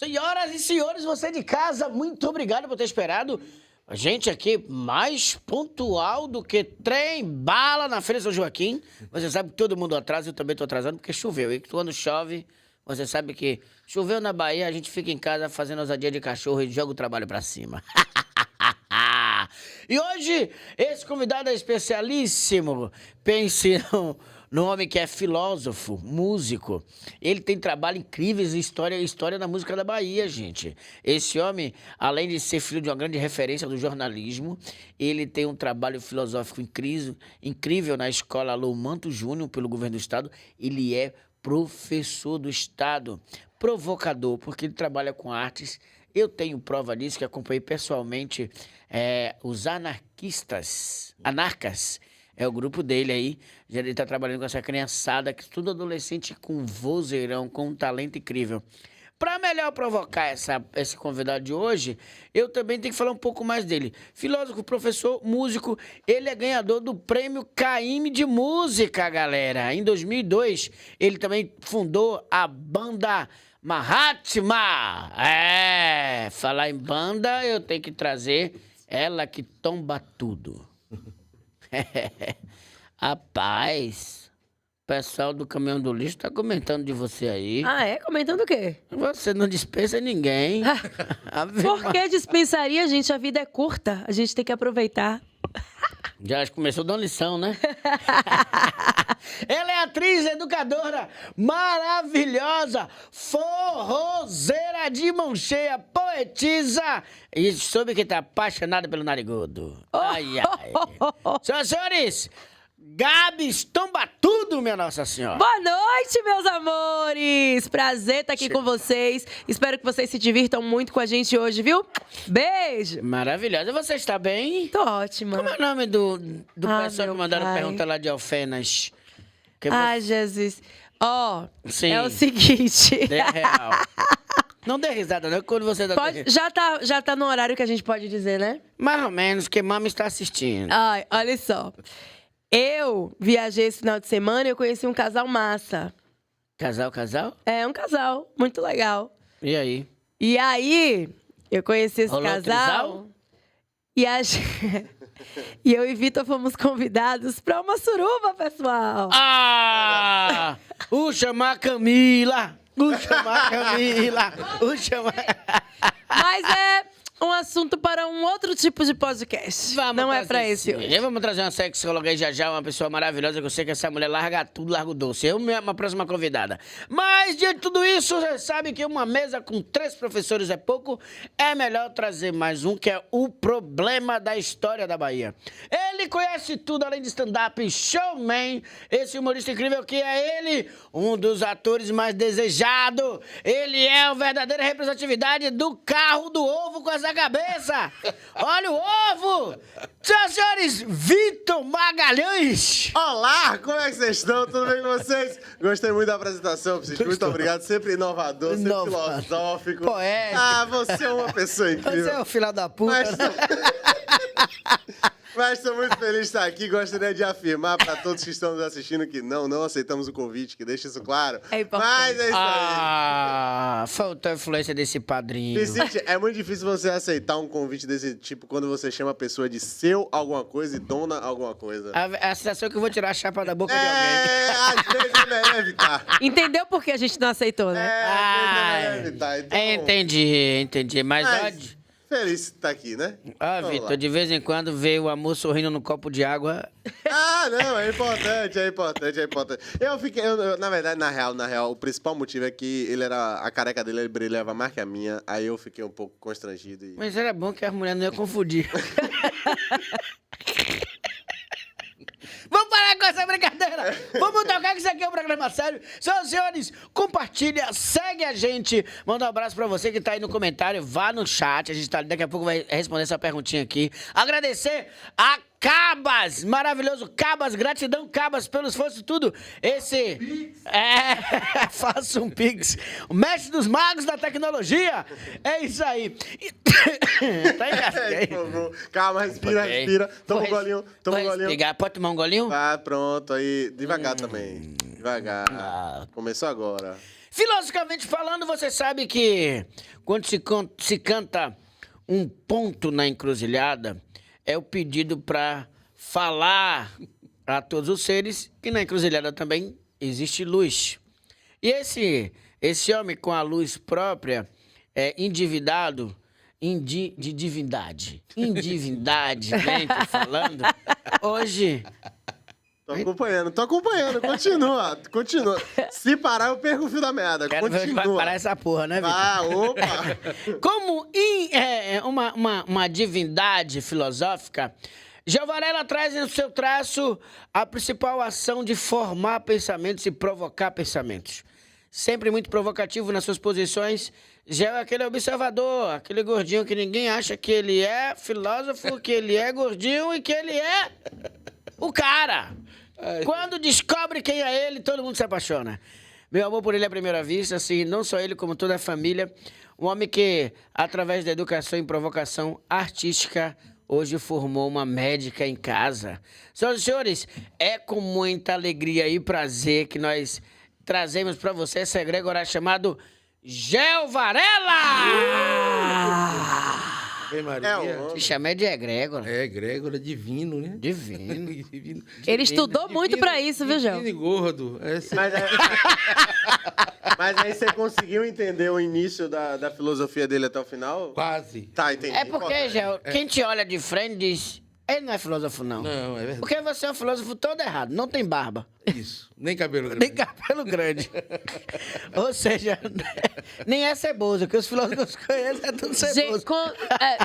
Senhoras e senhores, você de casa, muito obrigado por ter esperado. A gente aqui mais pontual do que trem bala na Feira São Joaquim. Você sabe que todo mundo atrasa, eu também tô atrasando porque choveu. E quando chove, você sabe que choveu na Bahia, a gente fica em casa fazendo ousadia de cachorro e joga o trabalho pra cima. E hoje, esse convidado é especialíssimo. Pense no homem que é filósofo, músico. Ele tem trabalho incríveis em história da música da Bahia, gente. Esse homem, além de ser filho de uma grande referência do jornalismo, ele tem um trabalho filosófico incrível na escola Loumanto Júnior, pelo governo do estado. Ele é professor do estado, provocador, porque ele trabalha com artes. Eu tenho prova disso, que acompanhei pessoalmente os anarcas, é o grupo dele aí. Ele está trabalhando com essa criançada, que tudo adolescente com vozeirão, com um talento incrível. Para melhor provocar esse convidado de hoje, eu também tenho que falar um pouco mais dele. Filósofo, professor, músico, ele é ganhador do Prêmio Caymmi de Música, galera. Em 2002, ele também fundou a banda Mahatma. Falar em banda, eu tenho que trazer ela que tomba tudo. Rapaz, o pessoal do Caminhão do Lixo tá comentando de você aí. Ah, é? Comentando o quê? Você não dispensa ninguém. Por que dispensaria, gente? A vida é curta, a gente tem que aproveitar. Já começou dando lição, né? Ela é atriz, educadora, maravilhosa, forrozeira de mão cheia, poetisa e soube que tá apaixonada pelo narigudo. Ai, ai. Senhoras e senhores, Gabs tomba tudo, minha Nossa Senhora. Boa noite, meus amores! Prazer estar aqui com vocês. Espero que vocês se divirtam muito com a gente hoje, viu? Beijo! Maravilhosa. Você está bem? Tô ótima. Como é o nome do pessoal que mandaram pai. pergunta lá de Alfenas? Ai, Jesus. Ó, Sim. é o seguinte... É real. Não dê risada, não, quando você tá... Já tá no horário que a gente pode dizer, né? Mais ou menos, que mama está assistindo. Ai, olha só. Eu viajei esse final de semana e eu conheci um casal massa. Casal? É, um casal muito legal. E aí? E aí, eu conheci esse Rolou casal e e eu e Vitor fomos convidados pra uma suruba, pessoal. Ah! Chamar Camila! Chamar Camila! Mas é um assunto para um outro tipo de podcast. Não é pra esse hoje. Vamos trazer uma sexóloga aí já, uma pessoa maravilhosa, que eu sei que essa mulher larga tudo, larga o doce. Eu mesmo, a próxima convidada. Mas, diante de tudo isso, você sabe que uma mesa com 3 professores é pouco. É melhor trazer mais um, que é o problema da história da Bahia. Ele conhece tudo, além de stand-up showman. Esse humorista incrível que é ele, um dos atores mais desejados. Ele é a verdadeira representatividade do carro do ovo com essa cabeça. Olha o ovo! Senhoras e senhores, Vitor Magalhães! Olá, como é que vocês estão? Tudo bem com vocês? Gostei muito da apresentação, Francisco. Muito obrigado. Sempre inovador, sempre filosófico. Poético. Ah, você é uma pessoa incrível. Você é o filho da puta. Mas estou muito feliz de estar aqui. Gostaria de afirmar para todos que estão nos assistindo que não aceitamos o convite, que deixa isso claro. É importante. Mas é isso aí. Faltou a influência desse padrinho. Vicente, é muito difícil você aceitar um convite desse tipo quando você chama a pessoa de seu alguma coisa e dona alguma coisa. A sensação é que eu vou tirar a chapa da boca de alguém. Às vezes é melhor evitar. Entendeu por que a gente não aceitou, né? Às vezes é melhor evitar. Então, Entendi. Mas olha... Feliz de estar aqui, né? Vamos Vitor, lá. de vez em quando vê o amor sorrindo no copo de água. Não, é importante. Na verdade, na real, o principal motivo é que a careca dele brilhava mais que a minha, aí eu fiquei um pouco constrangido. Mas era bom que as mulheres não iam confundir. Vamos parar com essa brincadeira. Vamos tocar que isso aqui é um programa sério. Senhoras e senhores, compartilha, segue a gente. Manda um abraço pra você que tá aí no comentário. Vá no chat. A gente daqui a pouco vai responder essa perguntinha aqui. Agradecer a Cabas, maravilhoso Cabas, gratidão Cabas pelo esforço e tudo. Faça um pix. O mestre dos magos da tecnologia. É isso aí. Tá engasgado. Calma, respira. Toma um golinho. Pode tomar um golinho? Ah, pronto, aí devagar também. Devagar. Começou agora. Filosoficamente falando, você sabe que quando se canta um ponto na encruzilhada, é o pedido para falar a todos os seres que na encruzilhada também existe luz. E esse homem com a luz própria, endividado, de divindade, individademente falando, hoje... Tô acompanhando, continua. Se parar, eu perco o fio da meada. Quero ver onde vai parar essa porra, né, Vitor? Ah, opa! Como uma divindade filosófica, Geo Varela traz no seu traço a principal ação de formar pensamentos e provocar pensamentos. Sempre muito provocativo nas suas posições, Geo é aquele observador, aquele gordinho que ninguém acha que ele é filósofo, que ele é gordinho e que ele é o cara. Quando descobre quem é ele, todo mundo se apaixona. Meu amor por ele à primeira vista, assim, não só ele, como toda a família. Um homem que, através da educação e provocação artística, hoje formou uma médica em casa. Senhoras e senhores, é com muita alegria e prazer que nós trazemos para você esse egrégora chamado Geo Varela! Maria. Se chama de egrégora. É, egrégora divino, né? Divino. Ele estudou muito pra isso, viu, Geo? Divino e gordo. Mas aí você conseguiu entender o início da filosofia dele até o final? Quase. Tá, entendi. É porque, Geo, quem te olha de frente diz... Ele não é filósofo, não. Não, é verdade. Porque você é um filósofo todo errado. Não tem barba. Isso. Nem cabelo grande. Nem cabelo grande. Ou seja, nem é ceboso. Que os filósofos conhecem é tudo ceboso.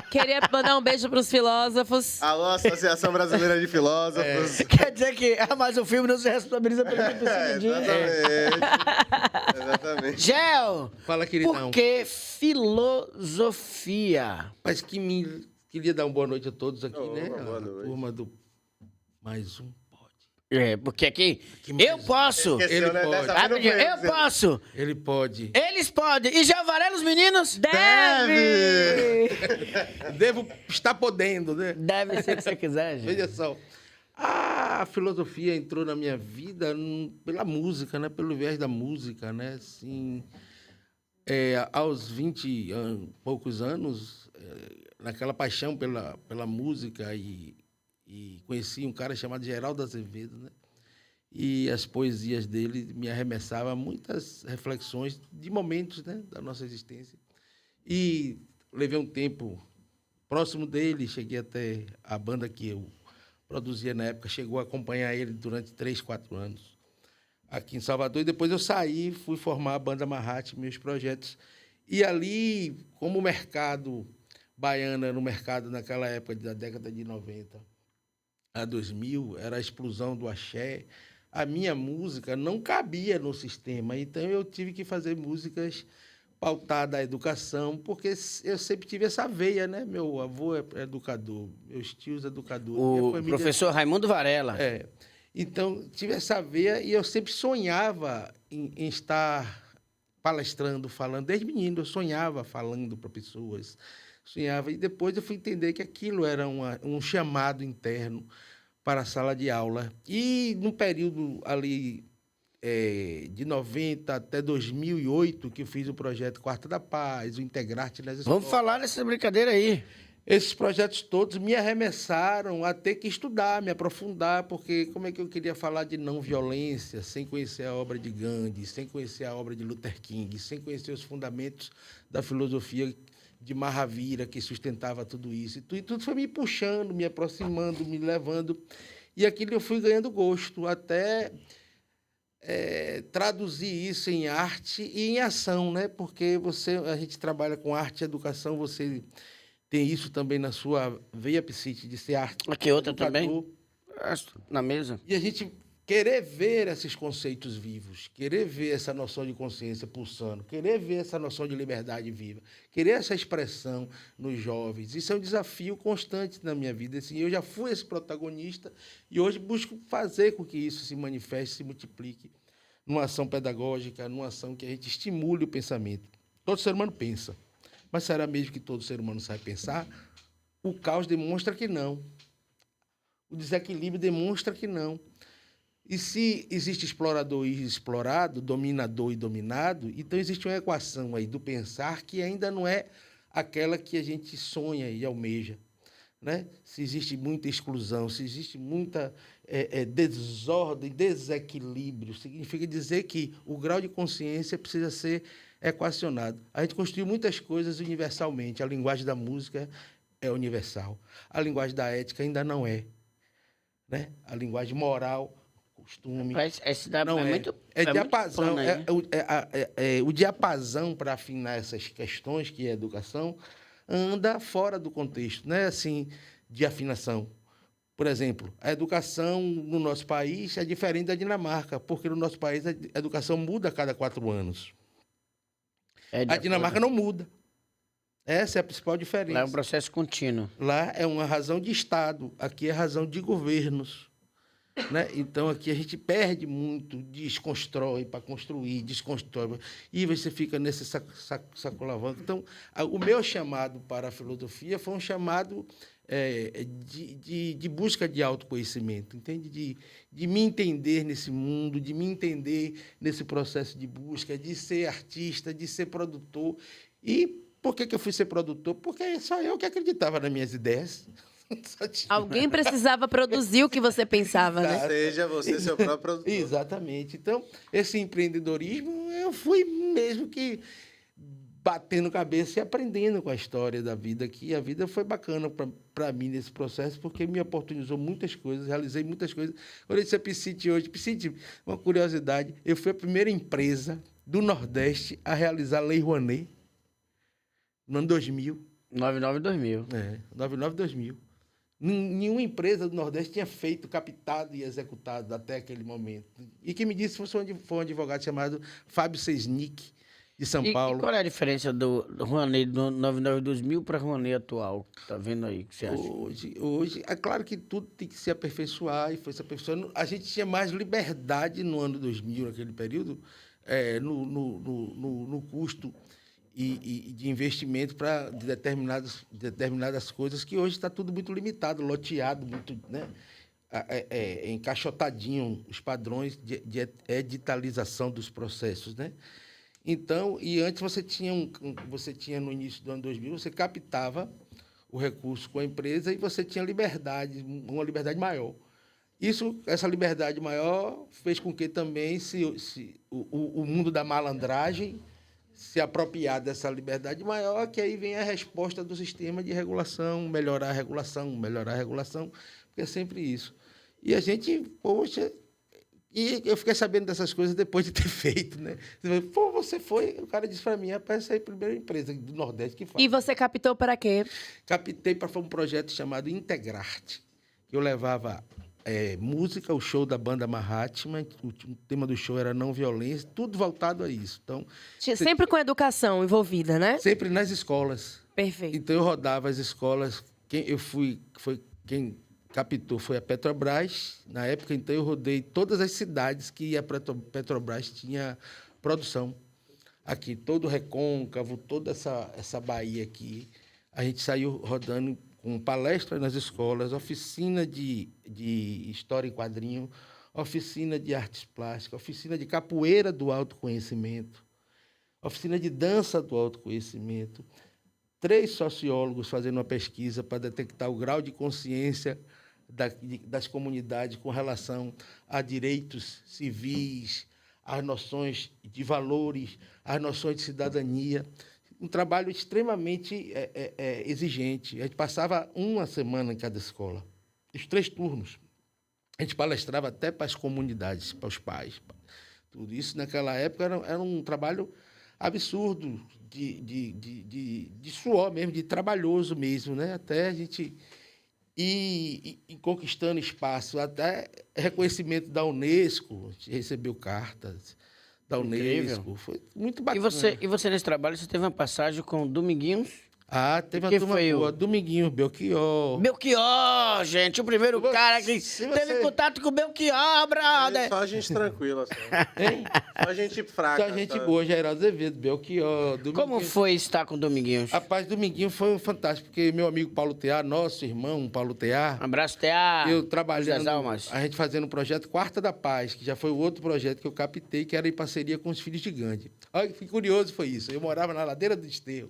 Queria mandar um beijo pros filósofos. Alô, Associação Brasileira de Filósofos. Quer dizer que mais um filme não se responsabiliza pelo que você diz. Exatamente. Gel, Fala, queridão. por que filosofia? Mas queria dar uma boa noite a todos aqui, né? Boa noite. A turma do Mais Um Pode. Porque aqui eu posso. Esqueceu, Ele né? pode. Dessa vez não foi Eu posso. Ele pode. Eles podem. E Geo Varela, os meninos? Deve! Devo estar podendo, né? Deve ser o que você quiser, gente. Veja só. A filosofia entrou na minha vida pela música, né? Pelo viés da música, né? Assim, aos 20 e poucos anos, naquela paixão pela música e conheci um cara chamado Geraldo Azevedo, né? E as poesias dele me arremessavam a muitas reflexões de momentos, né, da nossa existência. E levei um tempo próximo dele, cheguei até a banda que eu produzia na época, chegou a acompanhar ele durante 3, 4 anos aqui em Salvador. E depois eu saí, fui formar a banda Marrate, meus projetos. E ali, como o mercado baiano era um mercado naquela época, da década de 90 a 2000, era a explosão do axé, a minha música não cabia no sistema. Então, eu tive que fazer músicas pautadas à educação, porque eu sempre tive essa veia, né? Meu avô é educador, meus tios educadores. O professor Raimundo Varela. Então, tive essa veia e eu sempre sonhava em estar palestrando, falando. Desde menino, eu sonhava falando para pessoas. Sonhava. E depois eu fui entender que aquilo era um chamado interno para a sala de aula. E no período ali de 90 até 2008, que eu fiz o projeto Quarta da Paz, o Integrarte nas escolas. Vamos falar dessa brincadeira aí. Esses projetos todos me arremessaram a ter que estudar, me aprofundar, porque como é que eu queria falar de não violência sem conhecer a obra de Gandhi, sem conhecer a obra de Luther King, sem conhecer os fundamentos da filosofia de Mahavira, que sustentava tudo isso. E tudo foi me puxando, me aproximando, me levando. E aquilo eu fui ganhando gosto, até traduzir isso em arte e em ação, né? Porque a gente trabalha com arte e educação, você tem isso também na sua veia psíquica de ser arte. Aqui outra educador. também? Na mesa. E a gente querer ver esses conceitos vivos, querer ver essa noção de consciência pulsando, querer ver essa noção de liberdade viva, querer essa expressão nos jovens. Isso é um desafio constante na minha vida. Assim, eu já fui esse protagonista e hoje busco fazer com que isso se manifeste, se multiplique numa ação pedagógica, numa ação que a gente estimule o pensamento. Todo ser humano pensa. Mas será mesmo que todo ser humano sabe pensar? O caos demonstra que não. O desequilíbrio demonstra que não. E se existe explorador e explorado, dominador e dominado, então existe uma equação aí do pensar que ainda não é aquela que a gente sonha e almeja, né? Se existe muita exclusão, se existe muita desordem, desequilíbrio, significa dizer que o grau de consciência precisa ser equacionado. A gente construiu muitas coisas universalmente. A linguagem da música é universal. A linguagem da ética ainda não é, né? A linguagem moral, costume, não é. Muito, diapasão. muito pano aí, né? O diapasão para afinar essas questões, que é a educação, anda fora do contexto, né? Assim, de afinação. Por exemplo, a educação no nosso país é diferente da Dinamarca, porque no nosso país a educação muda a cada 4 anos. A Dinamarca não muda. Essa é a principal diferença. Lá é um processo contínuo. Lá é uma razão de Estado, aqui é razão de governos. Né? Então, aqui a gente perde muito, desconstrói para construir, desconstrói. E você fica nesse sacolavanco. Então, o meu chamado para a filosofia foi um chamado de busca de autoconhecimento, entende? De me entender nesse mundo, de me entender nesse processo de busca, de ser artista, de ser produtor. E por que eu fui ser produtor? Porque só eu que acreditava nas minhas ideias. Alguém precisava produzir o que você pensava, né? Seja você seu próprio produtor. Exatamente. Então, esse empreendedorismo, eu fui mesmo que batendo cabeça e aprendendo com a história da vida aqui. A vida foi bacana para mim nesse processo, porque me oportunizou muitas coisas, realizei muitas coisas. Quando eu disse a Piscite hoje, Piscite, uma curiosidade, eu fui a primeira empresa do Nordeste a realizar a Lei Rouanet no ano 2000. 99-2000. 99-2000. Nenhuma empresa do Nordeste tinha feito, captado e executado até aquele momento. E quem me disse foi um advogado chamado Fábio Sesnick, de São Paulo. E qual é a diferença do Rouanet do 99-2000 para Rouanet atual? Tá vendo aí? O que você acha? Hoje, é claro que tudo tem que se aperfeiçoar, e foi se aperfeiçoando. A gente tinha mais liberdade no ano 2000, naquele período, no custo e de investimento para determinadas coisas, que hoje está tudo muito limitado, loteado, muito, né? Encaixotadinho os padrões de editalização dos processos, né? Então, e antes você tinha no início do ano 2000, você captava o recurso com a empresa e você tinha liberdade, uma liberdade maior. Essa liberdade maior fez com que também o mundo da malandragem se apropriar dessa liberdade maior, que aí vem a resposta do sistema de regulação, melhorar a regulação, porque é sempre isso. E a gente, poxa, e eu fiquei sabendo dessas coisas depois de ter feito, né? Pô, você foi, o cara disse para mim, rapaz, essa é a primeira empresa do Nordeste que faz. E você captou para quê? Captei para um projeto chamado Integrarte, que eu levava música, o show da banda Mahatma, o tema do show era não violência, tudo voltado a isso. Então, sempre com educação envolvida, né? Sempre nas escolas. Perfeito. Então eu rodava as escolas, quem captou foi a Petrobras. Na época, então, eu rodei todas as cidades que a Petrobras tinha produção. Aqui, todo o Recôncavo, toda essa Bahia aqui, a gente saiu rodando com palestra nas escolas, oficina de história em quadrinho, oficina de artes plásticas, oficina de capoeira do autoconhecimento, oficina de dança do autoconhecimento. 3 sociólogos fazendo uma pesquisa para detectar o grau de consciência das comunidades com relação a direitos civis, às noções de valores, às noções de cidadania. Um trabalho extremamente exigente. A gente passava uma semana em cada escola, os 3 turnos. A gente palestrava até para as comunidades, para os pais. Tudo isso, naquela época, era um trabalho absurdo, de suor mesmo, de trabalhoso mesmo, né? Até a gente ir conquistando espaço, até reconhecimento da Unesco, a gente recebeu cartas da Unesco. Foi muito bacana. E você nesse trabalho, você teve uma passagem com o Dominguinhos? Ah, teve uma Que turma foi boa. Dominguinho, Belchior. Belchior, gente, o primeiro cara que se teve você- contato com o Belchior, brother. Só gente tranquila, só. Hein? Só gente fraca. Só gente só. boa, Geraldo Azevedo, Belchior. Dominguinho. Como foi estar com o Dominguinhos? Rapaz, Dominguinho foi fantástico, porque meu amigo Paulo Tear, nosso irmão Paulo Tear, Abraço, Tea. eu trabalhando, Das Almas. a gente fazendo o projeto Quarta da Paz, que já foi o outro projeto que eu captei, que era em parceria com os Filhos de Gandhi. Olha que curioso foi isso. Eu morava na Ladeira do Desterro.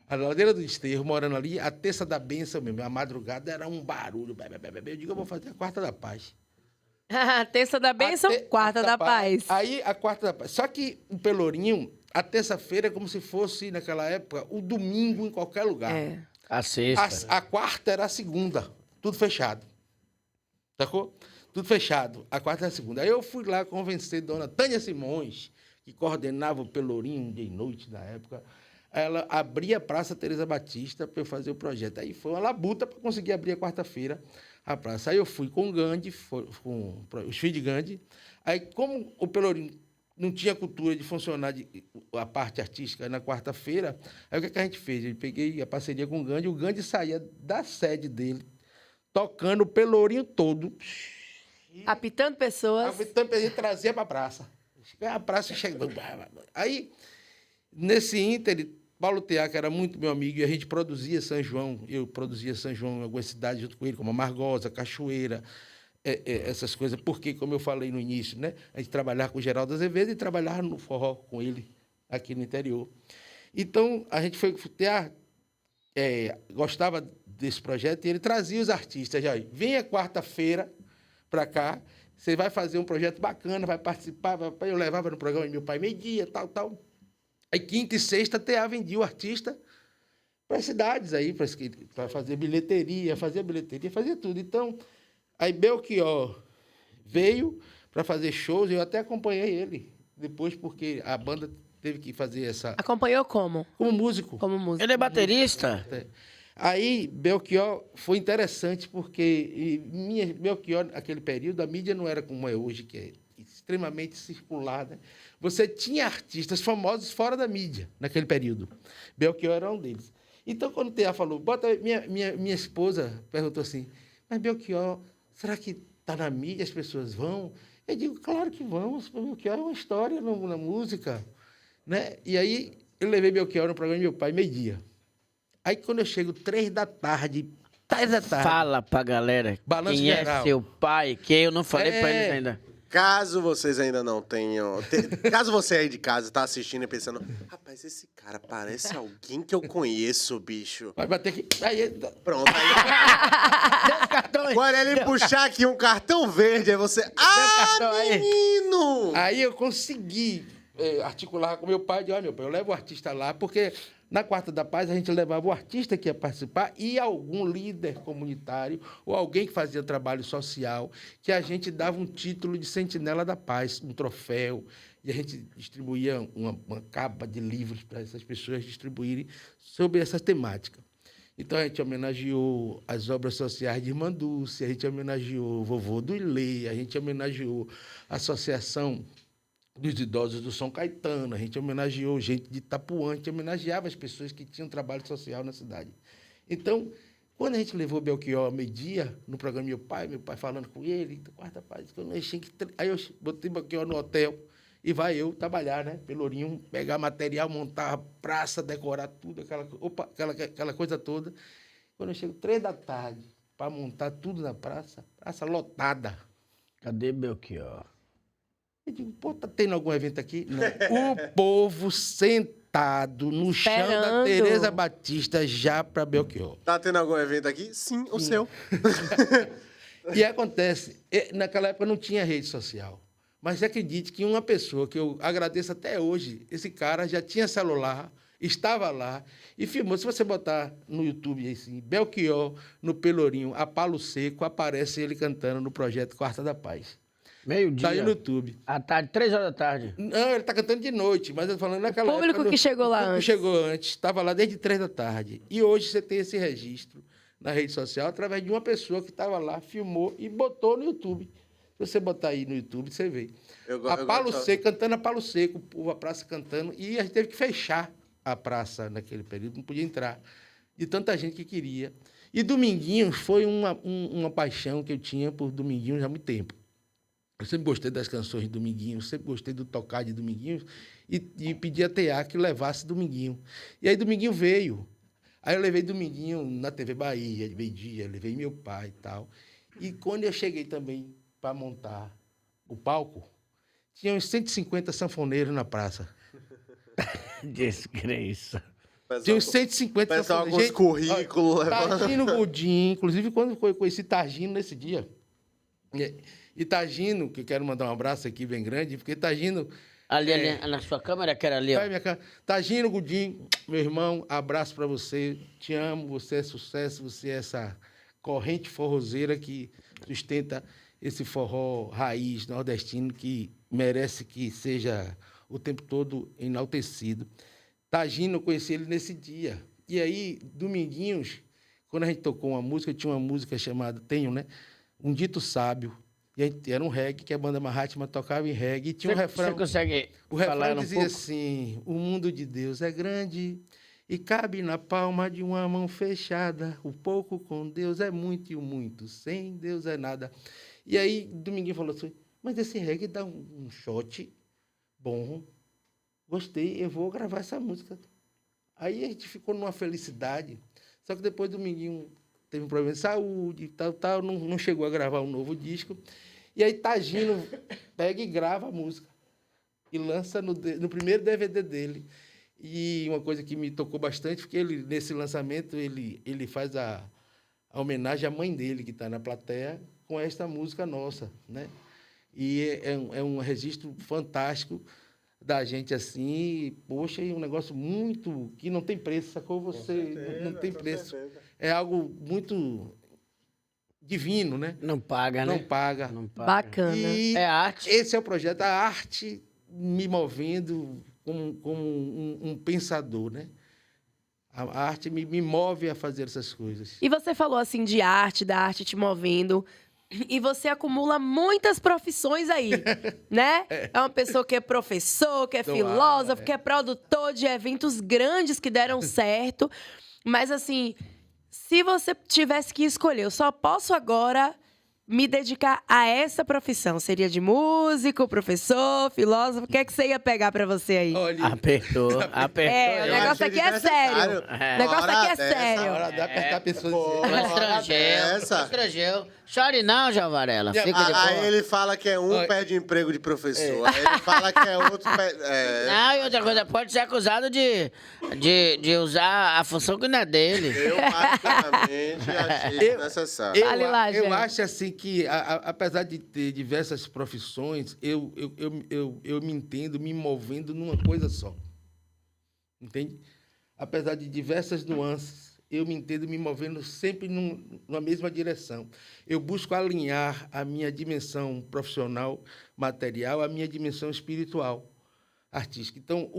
A Ladeira do Desterro, morando ali, a terça da bênção mesmo. A madrugada era um barulho. Eu digo, eu vou fazer a Quarta da Paz. Terça da bênção, quarta da paz. Aí, a Quarta da Paz. Só que o Pelourinho, a terça-feira é como se fosse, naquela época, o domingo em qualquer lugar. É. A sexta. A quarta era a segunda, tudo fechado. Sacou? Tudo fechado. A quarta era a segunda. Aí eu fui lá convencer dona Tânia Simões, que coordenava o Pelourinho dia e noite na época. Ela abria a Praça Teresa Batista para eu fazer o projeto. Aí foi uma labuta para conseguir abrir a quarta-feira a praça. Aí eu fui com o Gandhi, com os filhos de Gandhi. Aí, como o Pelourinho não tinha cultura de funcionar a parte artística na quarta-feira, aí o que a gente fez? Eu peguei a parceria com o Gandhi saía da sede dele, tocando o Pelourinho todo. Apitando pessoas. Então, a gente trazia para a praça. A praça chegou. Aí, nesse ínter, Paulo Tear, que era muito meu amigo, e a gente produzia São João. Eu produzia São João em algumas cidades junto com ele, como Amargosa, Cachoeira, essas coisas. Porque, como eu falei no início, né? A gente trabalhava com o Geraldo Azevedo e trabalhava no forró com ele, aqui no interior. Então, a gente foi... Tear gostava desse projeto e ele trazia os artistas. Já, venha quarta-feira para cá, você vai fazer um projeto bacana, vai participar. Eu levava no programa Meu Pai Meio-Dia, tal. Aí, quinta e sexta, a TA vendia o artista para as cidades aí, para fazer bilheteria, fazia tudo. Então, aí Belchior veio para fazer shows, eu até acompanhei ele depois, porque a banda teve que fazer essa... Acompanhou como? Como músico. Como músico. Ele é baterista? Aí, Belchior foi interessante, porque Belchior, naquele período, a mídia não era como é hoje, que é extremamente circular, né? Você tinha artistas famosos fora da mídia, naquele período. Belchior era um deles. Então, quando o Tea falou, minha esposa perguntou assim, mas Belchior, será que está na mídia, as pessoas vão? Eu digo, claro que vamos, Belchior é uma história na música, né? E aí, eu levei Belchior no programa Meu Pai, meio-dia. Aí, quando eu chego, 3 da tarde... Fala pra galera Balanço quem geral. é seu pai, que eu não falei pra eles ainda. Caso vocês ainda não tenham... Caso você aí de casa tá assistindo e pensando, rapaz, esse cara parece alguém que eu conheço, bicho. Vai bater aqui. Aí, Pronto. Aí... Quando ele puxar aqui um cartão verde, aí você... cartão aí. Menino! Aí eu consegui articular com meu pai, meu pai, eu levo o artista lá, porque na Quarta da Paz a gente levava o artista que ia participar e algum líder comunitário ou alguém que fazia trabalho social, que a gente dava um título de Sentinela da Paz, um troféu, e a gente distribuía uma capa de livros para essas pessoas distribuírem sobre essa temática. Então, a gente homenageou as obras sociais de Irmã Dulce, a gente homenageou o vovô do Ilê, a gente homenageou a Associação dos Idosos do São Caetano, a gente homenageou gente de Itapuã, a gente homenageava as pessoas que tinham trabalho social na cidade. Então, quando a gente levou Belchior ao meio-dia, no programa Meu Pai falando com ele, Quarta Paz, aí eu botei Belchior no hotel, e vai eu trabalhar, né? Pelourinho, pegar material, montar a praça, decorar tudo, aquela coisa toda. Quando eu chego 3 da tarde para montar tudo na praça lotada. Cadê Belchior? Eu digo, pô, tá tendo algum evento aqui? Não. O povo sentado no chão da Esperando. Teresa Batista já para Belchior. Tá tendo algum evento aqui? Sim, o seu. E acontece, naquela época não tinha rede social. Mas acredite que uma pessoa que eu agradeço até hoje, esse cara já tinha celular, estava lá e filmou. Se você botar no YouTube assim, Belchior no Pelourinho, a Palo Seco, aparece ele cantando no projeto Quarta da Paz. Meio-dia. Tá aí no YouTube. À tarde, 3 horas da tarde. Não, ele está cantando de noite, mas eu tô falando naquela público época... que chegou lá antes. Chegou antes, estava lá desde 3 da tarde. E hoje você tem esse registro na rede social através de uma pessoa que estava lá, filmou e botou no YouTube. Se você botar aí no YouTube, você vê. A Palo Seco, cantando a Palo Seco, a praça cantando, e a gente teve que fechar a praça naquele período, não podia entrar, de tanta gente que queria. E Dominguinhos foi uma paixão que eu tinha por Dominguinhos há muito tempo. Eu sempre gostei das canções de Dominguinhos, sempre gostei do tocar de Dominguinhos e pedi a TA que levasse Dominguinho. E aí Dominguinho veio. Aí eu levei Dominguinho na TV Bahia, de meio-dia, levei meu pai e tal. E quando eu cheguei também para montar o palco, tinha uns 150 sanfoneiros na praça. Desgraça. Tinha uns 150 Pessoal com os Gente, currículos olha, levando. Targino Godinho, inclusive quando eu conheci Targino nesse dia. E Targino, que quero mandar um abraço aqui bem grande, porque Targino... Ali, na sua câmera, que era ali, ó. Vai, minha cara. Targino Godinho, meu irmão, abraço pra você. Te amo, você é sucesso, você é essa corrente forrozeira que sustenta esse forró raiz nordestino que merece que seja o tempo todo enaltecido. Targino, eu conheci ele nesse dia. E aí, Dominguinhos, quando a gente tocou uma música, tinha uma música chamada, né? Um Dito Sábio. E a gente, era um reggae, que a banda Mahatma tocava em reggae. E tinha um refrão. Você consegue O falar refrão um dizia pouco? assim: o mundo de Deus é grande e cabe na palma de uma mão fechada. O pouco com Deus é muito e o muito sem Deus é nada. E aí, Dominguinho falou assim: mas esse reggae dá um shot bom. Gostei, eu vou gravar essa música. Aí a gente ficou numa felicidade. Só que depois Dominguinho teve um problema de saúde, tal, não chegou a gravar um novo disco. E aí Targino pega e grava a música. E lança no primeiro DVD dele. E uma coisa que me tocou bastante, porque ele, nesse lançamento, ele faz a homenagem à mãe dele, que está na plateia, com esta música nossa, né? E é um registro fantástico da gente assim, poxa, é um negócio muito que não tem preço, sacou? Você não tem preço. É algo muito divino, né? Não paga, né? Não paga. Não paga. Bacana. E É arte. esse é o projeto, a arte me movendo como um pensador, né? A arte me move a fazer essas coisas. E você falou assim de arte, da arte te movendo. E você acumula muitas profissões aí, né? É uma pessoa que é professor, que é Dou filósofo, aula, que é produtor de eventos grandes que deram certo. Mas assim, se você tivesse que escolher, eu só posso agora me dedicar a essa profissão. Seria de músico, professor, filósofo? O que é que você ia pegar pra você aí? Olha, Apertou. É, o Eu negócio achei aqui é sério. desnecessário. O negócio Hora aqui é dessa, sério. na hora de apertar a pessoa. Pô, dizer, Constrangeu. Constrangeu. Chore não, João Varela. Fica de boa. Aí ele fala que é um perde emprego de professor. Aí ele fala que é outro perde... Não, e outra coisa, pode ser acusado de usar a função que não é dele. Eu, particularmente, achei desnecessário. Ali lá, eu gente. acho assim que, apesar de ter diversas profissões, eu me entendo me movendo numa coisa só. Entende? Apesar de diversas nuances, eu me entendo me movendo sempre numa mesma direção. Eu busco alinhar a minha dimensão profissional, material, à minha dimensão espiritual, artística. Então,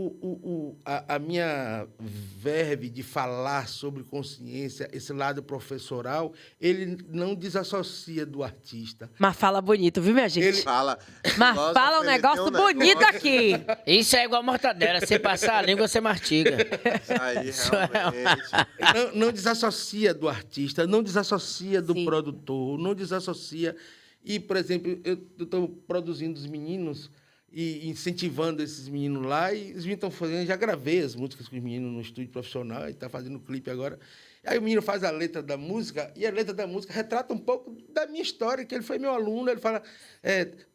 a minha verve de falar sobre consciência, esse lado professoral, ele não desassocia do artista. Mas fala bonito, viu, minha gente? Fala. Mas Nossa, fala um ele negócio tem bonito negócio- aqui. Isso é igual mortadela. Você passar a língua, você mastiga. Aí, Isso é realmente. Não desassocia do artista, não desassocia do Sim. produtor, não desassocia. E, por exemplo, eu estou produzindo os meninos e incentivando esses meninos lá, e os meninos estão fazendo, já gravei as músicas com os meninos no estúdio profissional, e está fazendo clipe agora. Aí o menino faz a letra da música, e a letra da música retrata um pouco da minha história, que ele foi meu aluno, ele fala,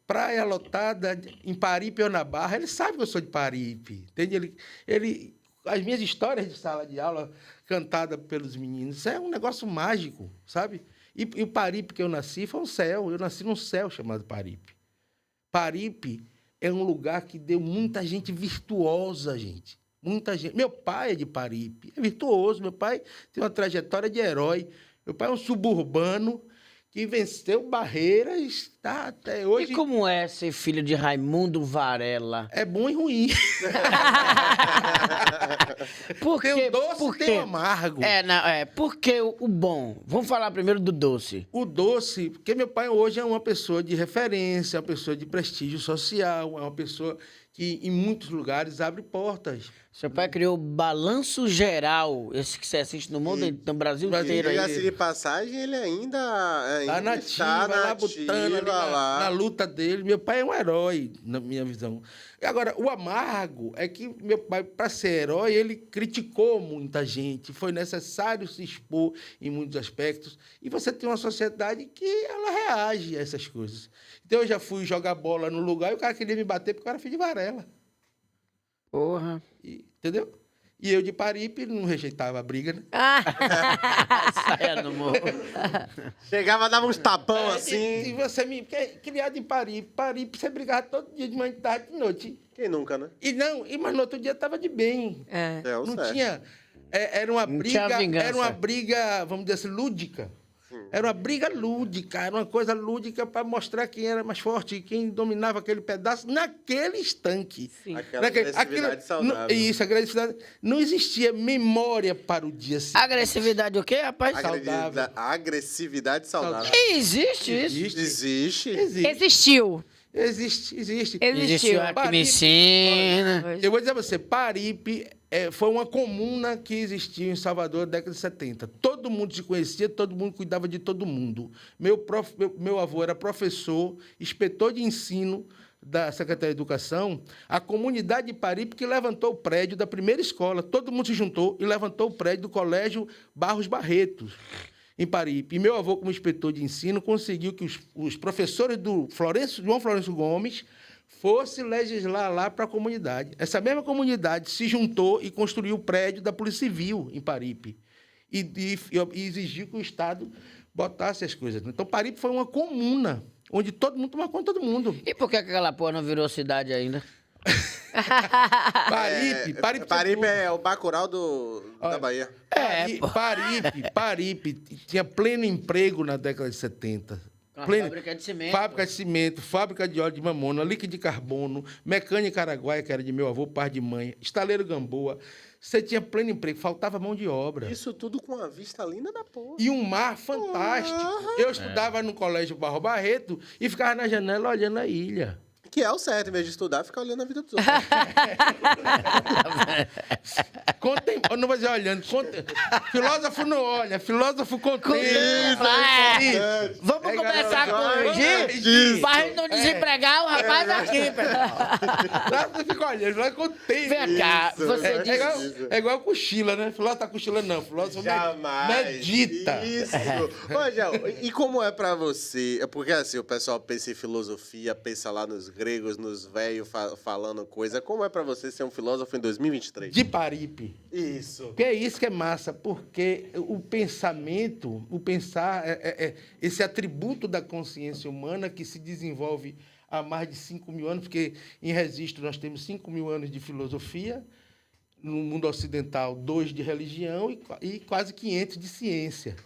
praia lotada em Paripe ou na Barra, ele sabe que eu sou de Paripe, entende? As minhas histórias de sala de aula cantada pelos meninos, isso é um negócio mágico, sabe? E o Paripe que eu nasci foi um céu, eu nasci num céu chamado Paripe. Paripe é um lugar que deu muita gente virtuosa, gente. Muita gente. Meu pai é de Paripe, é virtuoso. Meu pai tem uma trajetória de herói. Meu pai é um suburbano que venceu barreiras, está até hoje. E como é ser filho de Raimundo Varela? É bom e ruim. Por Tem quê? o doce Por e tem quê? o amargo. Porque o bom. Vamos falar primeiro do doce. O doce, porque meu pai hoje é uma pessoa de referência, uma pessoa de prestígio social, é uma pessoa que em muitos lugares abre portas. Seu pai criou o Balanço Geral, esse que você assiste no mundo, no Brasil inteiro. Aí. Diga-se de passagem, ele ainda Tá nativa, está lá botando ali na luta dele. Meu pai é um herói, na minha visão. Agora, o amargo é que meu pai, para ser herói, ele criticou muita gente. Foi necessário se expor em muitos aspectos. E você tem uma sociedade que ela reage a essas coisas. Então, eu já fui jogar bola no lugar e o cara queria me bater porque eu era filho de Varela. Porra. Entendeu? E eu de Paripe não rejeitava a briga, né? Saia no morro. Chegava, dava uns tapão assim. E você me... Porque criado em Paripe, você brigava todo dia, de manhã, de tarde, de noite. Quem nunca, né? Mas no outro dia tava de bem. É. É o Não certo. tinha... Era uma tinha briga... vingança. Era uma briga, vamos dizer assim, lúdica. Era uma briga lúdica, era uma coisa lúdica para mostrar quem era mais forte, quem dominava aquele pedaço naquele instante. Sim. Aquela agressividade saudável. Isso, agressividade. Não existia memória para o dia seguinte. Agressividade o quê, rapaz? saudável. Agressividade saudável. Existe isso. Existe. Existiu. Existe. Existiu a que me ensina. Eu vou dizer a você, Paripe foi uma comuna que existiu em Salvador na década de 70. Todo mundo se conhecia, todo mundo cuidava de todo mundo. Meu avô era professor, inspetor de ensino da Secretaria de Educação. A comunidade de Paripe que levantou o prédio da primeira escola. Todo mundo se juntou e levantou o prédio do Colégio Barros Barretos, em Paripe. E meu avô, como inspetor de ensino, conseguiu que os professores do João Florencio Gomes fossem legislar lá para a comunidade. Essa mesma comunidade se juntou e construiu o prédio da Polícia Civil em Paripe. E exigiu que o Estado botasse as coisas. Então, Paripe foi uma comuna, onde todo mundo tomava conta de todo mundo. E por que aquela porra não virou cidade ainda? Paripe é o Bacurau da Bahia. Paripe tinha pleno emprego na década de 70. Fábrica de cimento. Fábrica de cimento, fábrica de óleo de mamona, líquido de carbono, mecânica araguaia, que era de meu avô, pai de mãe, estaleiro Gamboa. Você tinha pleno emprego, faltava mão de obra. Isso tudo com a vista linda da porra. E um mar fantástico. Eu estudava no Colégio Barro Barreto e ficava na janela olhando a ilha. Que é o certo, em vez de estudar, ficar olhando a vida dos outros. Eu não vou dizer olhando. Filósofo não olha, filósofo contempla. Vamos começar a corrigir pra gente não desempregar o rapaz aqui, pessoal. Você fica olhando, filósofo contempla. Vem cá, você disse... É igual cochila, né? Filósofo tá cochilando, não. Filósofo medita. Isso. Ô, Gel, e como é pra você? Porque assim, o pessoal pensa em filosofia, pensa lá nos gregos, nos velhos falando coisa. Como é pra você ser um filósofo em 2023? De Paripe. Isso. Que é isso que é massa, porque o pensamento, o pensar, esse atributo da consciência humana que se desenvolve há mais de 5 mil anos, porque em registro nós temos 5 mil anos de filosofia, no mundo ocidental 2 de religião e quase 500 de ciência.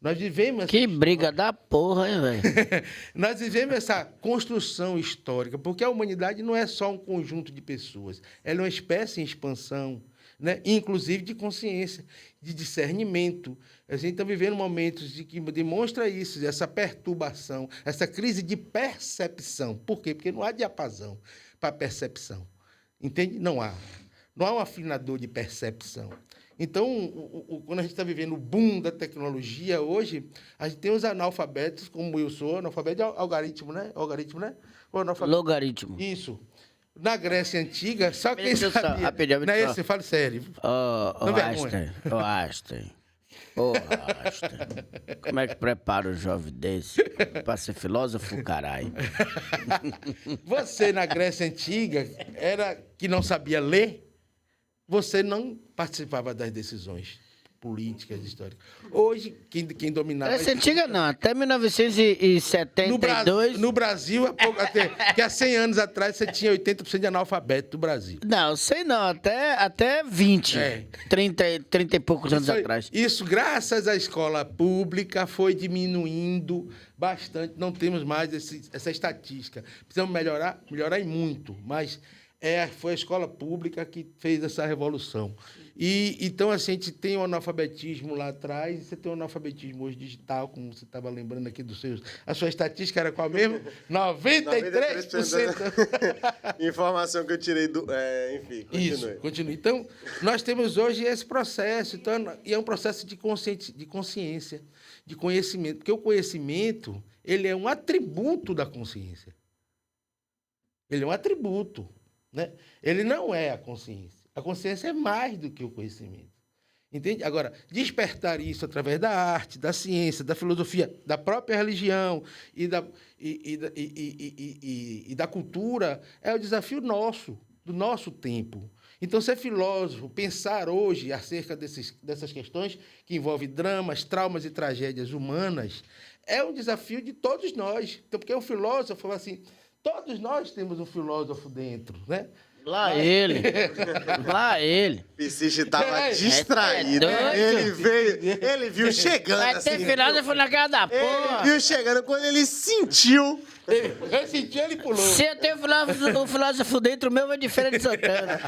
Nós vivemos... Que briga da porra, hein, velho? Nós vivemos essa construção histórica, porque a humanidade não é só um conjunto de pessoas, ela é uma espécie em expansão, né? Inclusive de consciência, de discernimento. A gente está vivendo momentos que demonstra isso, essa perturbação, essa crise de percepção. Por quê? Porque não há diapasão para percepção. Entende? Não há. Não há um afinador de percepção. Então, quando a gente está vivendo o boom da tecnologia hoje, a gente tem os analfabetos, como eu sou, analfabeto é algoritmo, né? Algoritmo, né? Logaritmo. Isso. Na Grécia Antiga, só quem sabia... Rapidinho, Não é esse, fale sério. Ô, Einstein. Como é que prepara um jovem desse pra ser filósofo, caralho? Você, na Grécia Antiga, era que não sabia ler, você não participava das decisões políticas, históricas. Hoje, quem dominava... Essa antiga não, até 1972... No Brasil, que há 100 anos atrás, você tinha 80% de analfabeto do Brasil. Não, sei não, até 20, 30 e poucos anos atrás. Isso, graças à escola pública, foi diminuindo bastante. Não temos mais essa estatística. Precisamos melhorar e muito, mas foi a escola pública que fez essa revolução. E então, assim, a gente tem o analfabetismo lá atrás, e você tem o analfabetismo hoje digital, como você estava lembrando aqui dos seus... A sua estatística era qual mesmo? 93%. Informação que eu tirei do... enfim, continue. Isso, continue. Então, nós temos hoje esse processo, então, e é um processo de consciência, de conhecimento, porque o conhecimento, ele é um atributo da consciência. Ele é um atributo, né? Ele não é a consciência. A consciência é mais do que o conhecimento. Entende? Agora, despertar isso através da arte, da ciência, da filosofia, da própria religião e da cultura é o desafio nosso, do nosso tempo. Então, ser filósofo, pensar hoje acerca dessas questões que envolvem dramas, traumas e tragédias humanas, é um desafio de todos nós. Então, porque o filósofo fala assim, todos nós temos um filósofo dentro, né? Lá ele. Piscite estava distraído. doido. Ele viu chegando. Vai ter assim, filósofo na casa da Ele porra. viu chegando quando ele sentiu. Eu senti, ele pulou. Se eu tenho um filósofo dentro, o meu vai de Feira de Santana.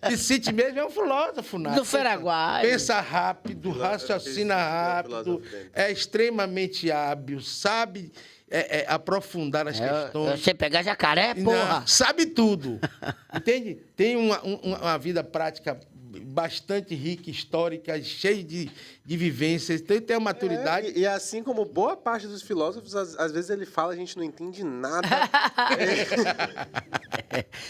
Piscite mesmo é um filósofo, né? Do Feraguai. Pensa rápido, raciocina rápido, é extremamente hábil, sabe aprofundar as questões. Você pegar jacaré, porra. Não, sabe tudo, entende? Tem uma vida prática bastante rica, histórica, cheia de vivências, tem uma maturidade. E assim como boa parte dos filósofos, às vezes ele fala, a gente não entende nada.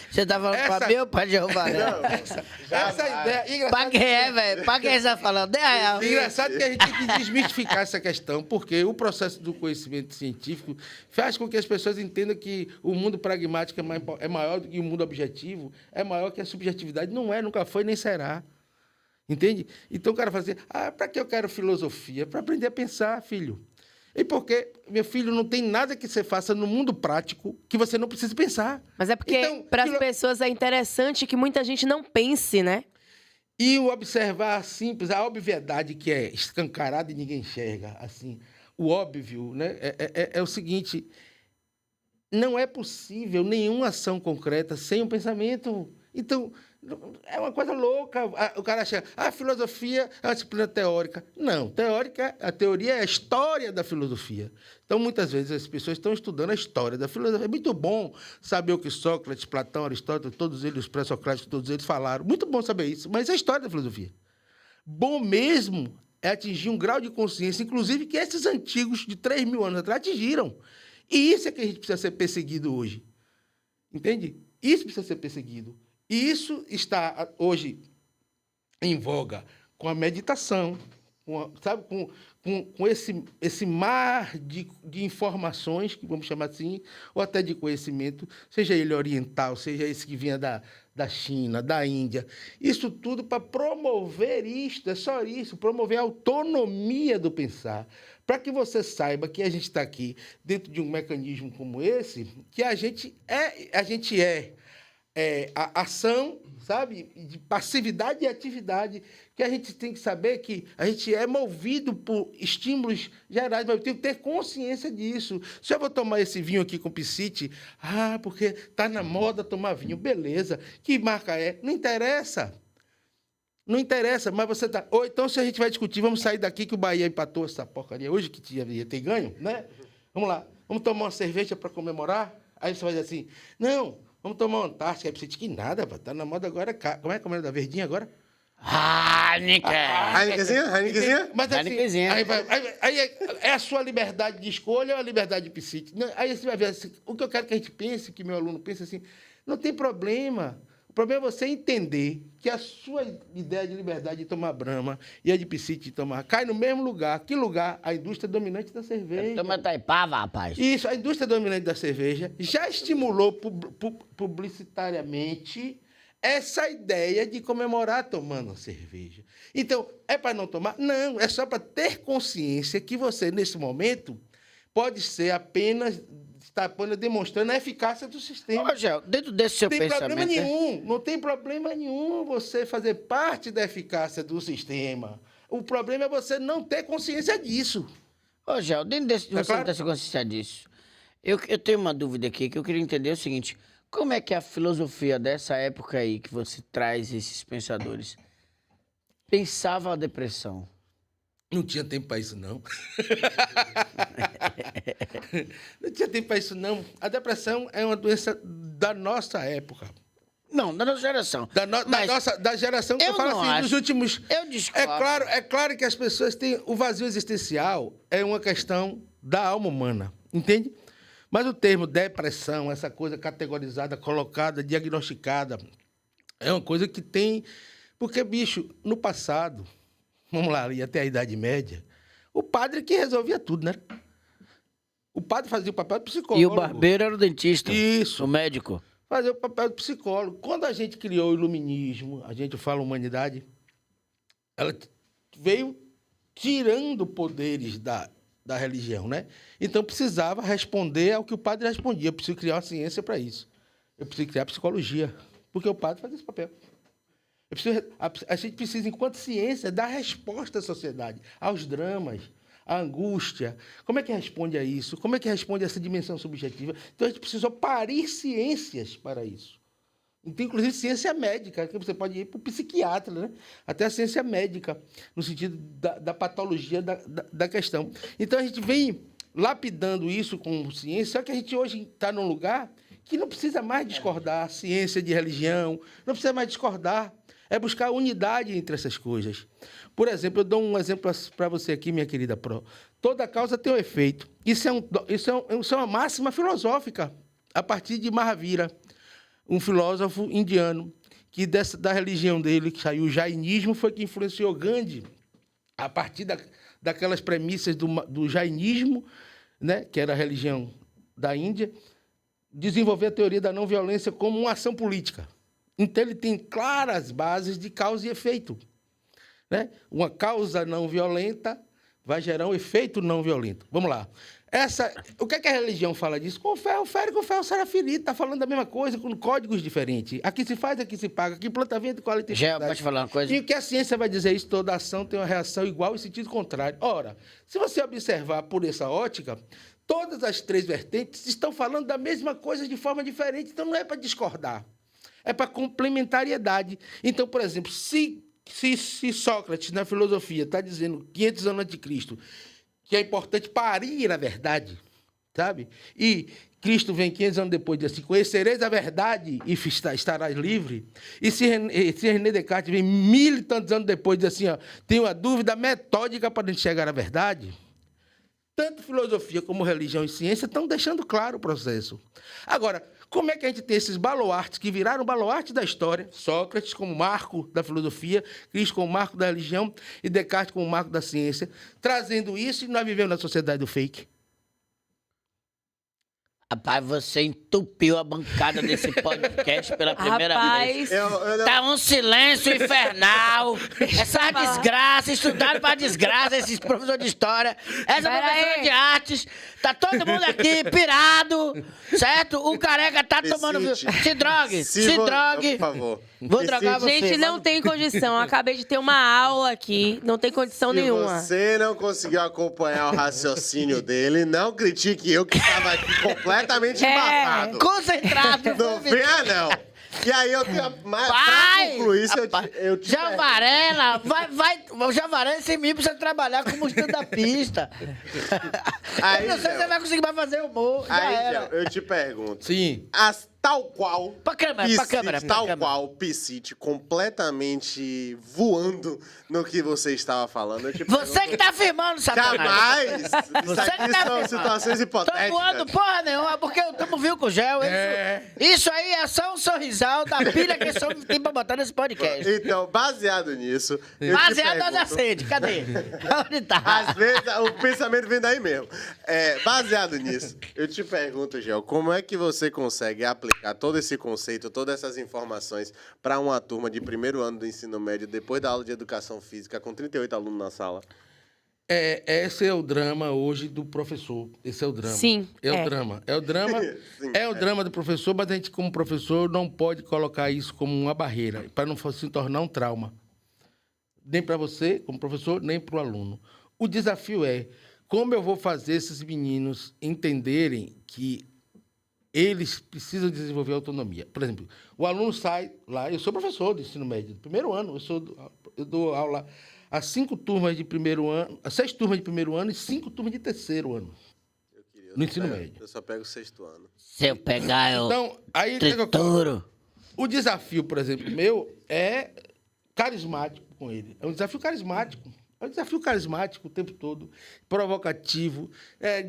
Você tá falando pra mim ou pra Jeová? Essa ideia... Pra quem é, velho? Pra quem você tá falando? R$10. Engraçado que a gente tem que desmistificar essa questão, porque o processo do conhecimento científico faz com que as pessoas entendam que o mundo pragmático é maior do que o mundo objetivo, é maior que a subjetividade. Não é, nunca foi, nem será. Entende? Então o cara fala assim, para que eu quero filosofia? Para aprender a pensar, filho. E porque, meu filho, não tem nada que você faça no mundo prático que você não precise pensar. Mas é porque, Então, para as pessoas, é interessante que muita gente não pense, né? E o observar simples, a obviedade que é escancarada e ninguém enxerga, assim, o óbvio, né? É o seguinte, não é possível nenhuma ação concreta sem um pensamento. Então, é uma coisa louca. O cara acha, a filosofia é uma disciplina teórica. Não, a teoria é a história da filosofia. Então, muitas vezes, as pessoas estão estudando a história da filosofia. É muito bom saber o que Sócrates, Platão, Aristóteles, todos eles, os pré-socráticos, todos eles falaram. Muito bom saber isso, mas é a história da filosofia. Bom mesmo é atingir um grau de consciência, inclusive, que esses antigos de 3.000 anos atrás atingiram. E isso é que a gente precisa ser perseguido hoje. Entende? Isso precisa ser perseguido. E isso está hoje em voga com a meditação, com esse mar de informações, que vamos chamar assim, ou até de conhecimento, seja ele oriental, seja esse que vinha da China, da Índia. Isso tudo para promover isto, é só isso, promover a autonomia do pensar. Para que você saiba que a gente está aqui dentro de um mecanismo como esse, que a gente é a ação, sabe, de passividade e atividade, que a gente tem que saber que a gente é movido por estímulos gerais, mas eu tenho que ter consciência disso. Se eu vou tomar esse vinho aqui com Piscite, porque está na moda tomar vinho, beleza. Que marca é? Não interessa. Não interessa, mas você está... Ou então, se a gente vai discutir, vamos sair daqui que o Bahia empatou essa porcaria hoje, que ia ter ganho, né? Vamos lá, vamos tomar uma cerveja para comemorar? Aí você vai dizer assim, não... Vamos tomar uma Antártica. Aí precisa de que nada, pô. Tá na moda agora. Como é que é o nome da verdinha agora? Heinekenzinha? Mas assim, Heinekenzinha. aí é a sua liberdade de escolha ou a liberdade de psique? Aí você vai ver assim, o que eu quero que a gente pense, que meu aluno pense assim, não tem problema. O problema é você entender que a sua ideia de liberdade de tomar Brahma e a de psique de tomar cai no mesmo lugar. Que lugar? A indústria dominante da cerveja. Toma Taipava, rapaz. Isso, a indústria dominante da cerveja já estimulou publicitariamente essa ideia de comemorar tomando cerveja. Então, é para não tomar? Não, é só para ter consciência que você, nesse momento, pode ser apenas demonstrando a eficácia do sistema. Ô, Gel, dentro desse seu pensamento... Não tem problema nenhum você fazer parte da eficácia do sistema. O problema é você não ter consciência disso. Ô, Gel, dentro desse... Tá você claro? não tem consciência disso. Eu tenho uma dúvida aqui, que eu queria entender o seguinte. Como é que a filosofia dessa época aí que você traz esses pensadores pensava a depressão? Não tinha tempo para isso, não. Não tinha tempo para isso, não. A depressão é uma doença da nossa época. Não, da nossa geração. Da geração que eu eu falo não assim, acho. dos últimos... Eu discordo. É claro que as pessoas têm... O vazio existencial é uma questão da alma humana, entende? Mas o termo depressão, essa coisa categorizada, colocada, diagnosticada, é uma coisa que tem... Porque, bicho, no passado, vamos lá, e até a Idade Média, o padre que resolvia tudo, né? O padre fazia o papel de psicólogo. E o barbeiro era o dentista. Isso. O médico. Fazer o papel de psicólogo. Quando a gente criou o iluminismo, a gente fala humanidade, ela veio tirando poderes da religião, né? Então, precisava responder ao que o padre respondia. Eu preciso criar uma ciência para isso. Eu preciso criar psicologia, porque o padre faz esse papel. A gente precisa, enquanto ciência, dar resposta à sociedade, aos dramas, à angústia. Como é que responde a isso? Como é que responde a essa dimensão subjetiva? Então, a gente precisou parir ciências para isso. Então, inclusive, ciência médica, que você pode ir para o psiquiatra, né? Até a ciência médica, no sentido da patologia da questão. Então, a gente vem lapidando isso com ciência, só que a gente hoje está num lugar que não precisa mais discordar ciência de religião, não precisa mais discordar. É buscar unidade entre essas coisas. Por exemplo, eu dou um exemplo para você aqui, minha querida Pro. Toda causa tem um efeito. Isso é uma máxima filosófica, a partir de Mahavira, um filósofo indiano, que da religião dele, que saiu o jainismo, foi que influenciou Gandhi, a partir daquelas premissas do jainismo, né, que era a religião da Índia, desenvolver a teoria da não violência como uma ação política. Então, ele tem claras bases de causa e efeito, né? Uma causa não violenta vai gerar um efeito não violento. Vamos lá. O que é que a religião fala disso? Com ferro, com ferro será ferido. Está falando da mesma coisa, com códigos diferentes. Aqui se faz, aqui se paga. Aqui planta vento, qual é a Já pode falar uma coisa? E o que a ciência vai dizer isso? Toda ação tem uma reação igual e sentido contrário. Ora, se você observar por essa ótica, todas as três vertentes estão falando da mesma coisa de forma diferente. Então, não é para discordar. É para complementariedade. Então, por exemplo, se Sócrates, na filosofia, está dizendo 500 anos antes de Cristo, que é importante parir a verdade, sabe? E Cristo vem 500 anos depois e diz assim, conhecereis a verdade e estarás livre. E se René Descartes vem 1000 e tantos anos depois e diz assim, ó, tem uma dúvida metódica para a gente chegar à verdade. Tanto filosofia como religião e ciência estão deixando claro o processo. Agora, como é que a gente tem esses baluartes que viraram baluarte da história? Sócrates como marco da filosofia, Cristo como marco da religião e Descartes como marco da ciência, trazendo isso e nós vivemos na sociedade do fake. Rapaz, você entupiu a bancada desse podcast pela primeira vez. Tá um silêncio infernal. Essa desgraça, estudaram pra desgraça, esses professores de história, essa professora de artes. Tá todo mundo aqui pirado, certo? O careca tá tomando... Se drogue, se drogue. Por favor. Vou drogar você. Gente, não tem condição. Eu acabei de ter uma aula aqui. Não tem condição nenhuma. Se você não conseguiu acompanhar o raciocínio dele, não critique eu que estava aqui completamente embafado. Concentrado. Não venha, não. E aí eu tenho mais pra concluir isso, eu te Javarela, o Javarela sem mim precisa trabalhar como stand-upista. Aí, eu não sei se você vai conseguir mais fazer humor. Aí, eu te pergunto. Sim. Tal qual... Pra câmera. Qual Piscite completamente voando no que você estava falando. Eu te você que tá afirmando, Satanás. Jamais! Isso Você aqui que tá são afirmando. situações hipotéticas. Tô voando porra nenhuma, porque eu tomo viu com gel. Isso aí é só um sorrisal da pilha que só tem pra botar nesse podcast. Então, baseado nisso... Baseado onde acende, cadê? Onde tá? Às vezes, o pensamento vem daí mesmo. Baseado nisso, eu te pergunto, Gel, como é que você consegue aplicar todo esse conceito, todas essas informações para uma turma de primeiro ano do ensino médio, depois da aula de educação física, com 38 alunos na sala? Esse é o drama hoje do professor. Esse é o drama. Sim. O drama. É o drama. Sim, o drama do professor, mas a gente, como professor, não pode colocar isso como uma barreira, para não se tornar um trauma. Nem para você, como professor, nem para o aluno. O desafio é como eu vou fazer esses meninos entenderem que eles precisam desenvolver autonomia. Por exemplo, o aluno sai lá, eu sou professor de ensino médio, do primeiro ano, eu dou aula a 5 turmas de primeiro ano, a 6 turmas de primeiro ano e 5 turmas de terceiro ano, no ensino médio. Eu só pego o 6º ano. Se eu pegar, eu Então, aí trituro. o desafio, por exemplo, meu é carismático com ele. É um desafio carismático. É um desafio carismático o tempo todo, provocativo,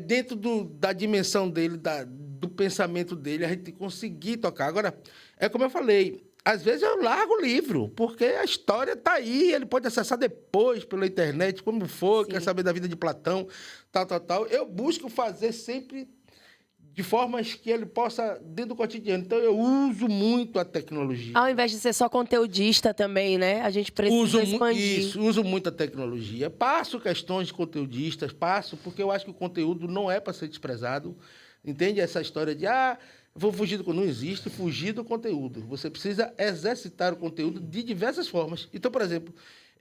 dentro da dimensão dele, do pensamento dele, a gente conseguir tocar. Agora, é como eu falei, às vezes eu largo o livro, porque a história está aí, ele pode acessar depois pela internet, como for, quer saber da vida de Platão, tal. Eu busco fazer sempre de formas que ele possa, dentro do cotidiano. Então, eu uso muito a tecnologia. Ao invés de ser só conteudista também, né? A gente precisa expandir. Uso muito a tecnologia. Passo questões conteudistas, porque eu acho que o conteúdo não é para ser desprezado. Entende? Essa história de, vou fugir do conteúdo. Não existe fugir do conteúdo. Você precisa exercitar o conteúdo de diversas formas. Então, por exemplo,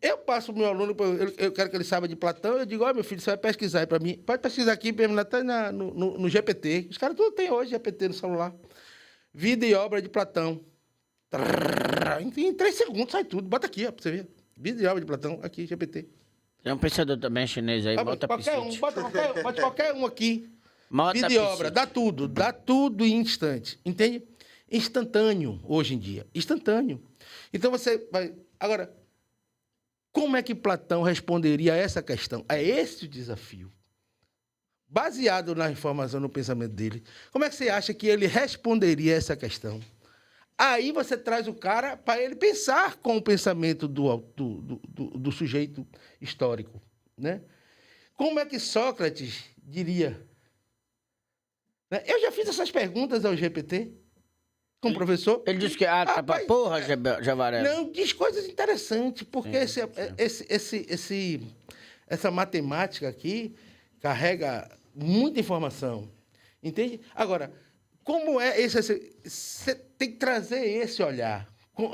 eu passo o meu aluno, eu quero que ele saiba de Platão, eu digo, meu filho, você vai pesquisar aí para mim. Pode pesquisar aqui, mesmo até no GPT. Os caras tudo têm hoje GPT no celular. Vida e obra de Platão. Em 3 segundos sai tudo. Bota aqui, ó, pra você ver. Vida e obra de Platão, aqui, GPT. Tem um pensador também chinês aí, bota Bota qualquer um aqui. Bota Vida e obra, dá tudo em instante. Entende? Instantâneo, hoje em dia. Instantâneo. Então você vai... Agora, como é que Platão responderia a essa questão? É esse o desafio. Baseado na informação, no pensamento dele, como é que você acha que ele responderia a essa questão? Aí você traz o cara para ele pensar com o pensamento do sujeito histórico, né? Como é que Sócrates diria? Eu já fiz essas perguntas ao GPT, como professor. Ele disse que, tá pra porra, Javaré. Não, diz coisas interessantes, porque essa matemática aqui carrega muita informação, entende? Agora, como é você tem que trazer esse olhar,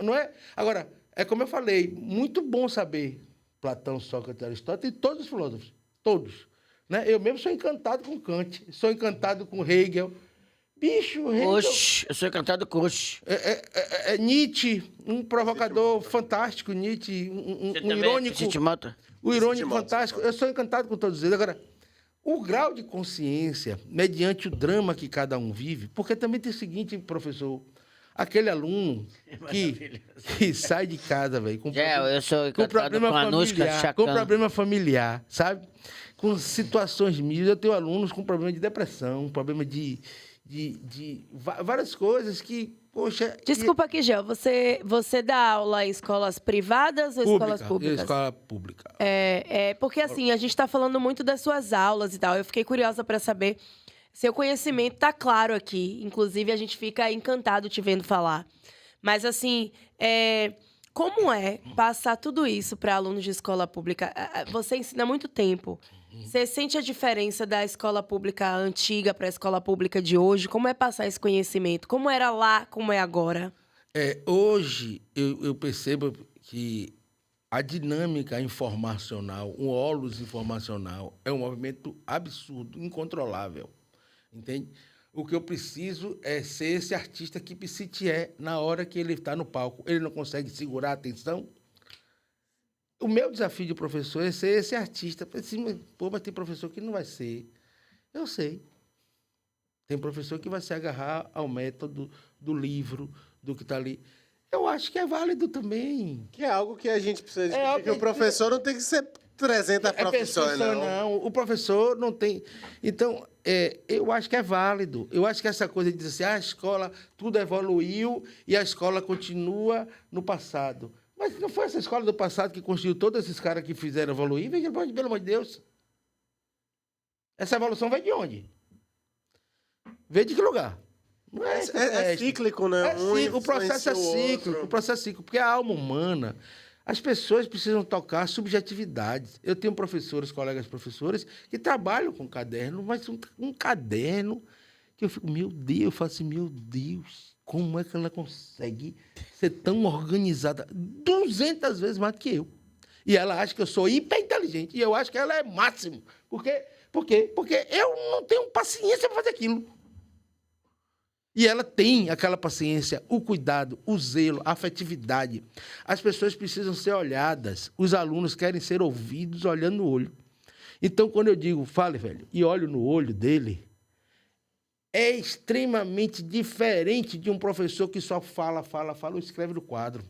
não é? Agora, é como eu falei, muito bom saber Platão, Sócrates, Aristóteles e todos os filósofos, todos, né? Eu mesmo sou encantado com Kant, sou encantado com Hegel. Bicho, Hegel... Oxe, eu sou encantado com oxe. Nietzsche, um provocador fantástico, Nietzsche, um irônico... O irônico fantástico. Eu sou encantado com todos eles. Agora, o grau de consciência, mediante o drama que cada um vive, porque também tem o seguinte, professor, aquele aluno que sai de casa, velho, com problema familiar, sabe? Com situações mil. Eu tenho alunos com problema de depressão, problema de várias coisas que, poxa... Desculpa aqui, Gel, você dá aula em escolas privadas ou escolas públicas? Escola pública. Porque assim, a gente está falando muito das suas aulas e tal. Eu fiquei curiosa para saber, seu conhecimento está claro aqui. Inclusive, a gente fica encantado te vendo falar. Mas assim, como é passar tudo isso para alunos de escola pública? Você ensina há muito tempo. Você sente a diferença da escola pública antiga para a escola pública de hoje? Como é passar esse conhecimento? Como era lá, como é agora? Hoje, eu percebo que a dinâmica informacional, o ólos informacional, é um movimento absurdo, incontrolável. Entende? O que eu preciso é ser esse artista que Piscite é na hora que ele está no palco. Ele não consegue segurar a atenção. O meu desafio de professor é ser esse artista. Mas tem professor que não vai ser. Eu sei. Tem professor que vai se agarrar ao método do livro, do que está ali. Eu acho que é válido também. Que é algo que a gente precisa discutir, que o professor não tem que ser 300 profissões, não. O professor não tem... Então, eu acho que é válido. Eu acho que essa coisa de dizer assim, a escola, tudo evoluiu e a escola continua no passado. Mas não foi essa escola do passado que construiu todos esses caras que fizeram evoluir? Veja, pelo amor de Deus. Essa evolução vem de onde? Veio de que lugar? Não é cíclico, né? O processo é cíclico. O processo é cíclico. Porque a alma humana, as pessoas precisam tocar subjetividades. Eu tenho colegas professores, que trabalham com caderno, mas um caderno que eu fico, meu Deus, eu falo assim, meu Deus, como é que ela consegue ser tão organizada 200 vezes mais do que eu? E ela acha que eu sou hiper inteligente, e eu acho que ela é máximo. Por quê? Porque eu não tenho paciência para fazer aquilo. E ela tem aquela paciência, o cuidado, o zelo, a afetividade. As pessoas precisam ser olhadas. Os alunos querem ser ouvidos olhando no olho. Então, quando eu digo, fale, velho, e olho no olho dele, é extremamente diferente de um professor que só fala ou escreve no quadro.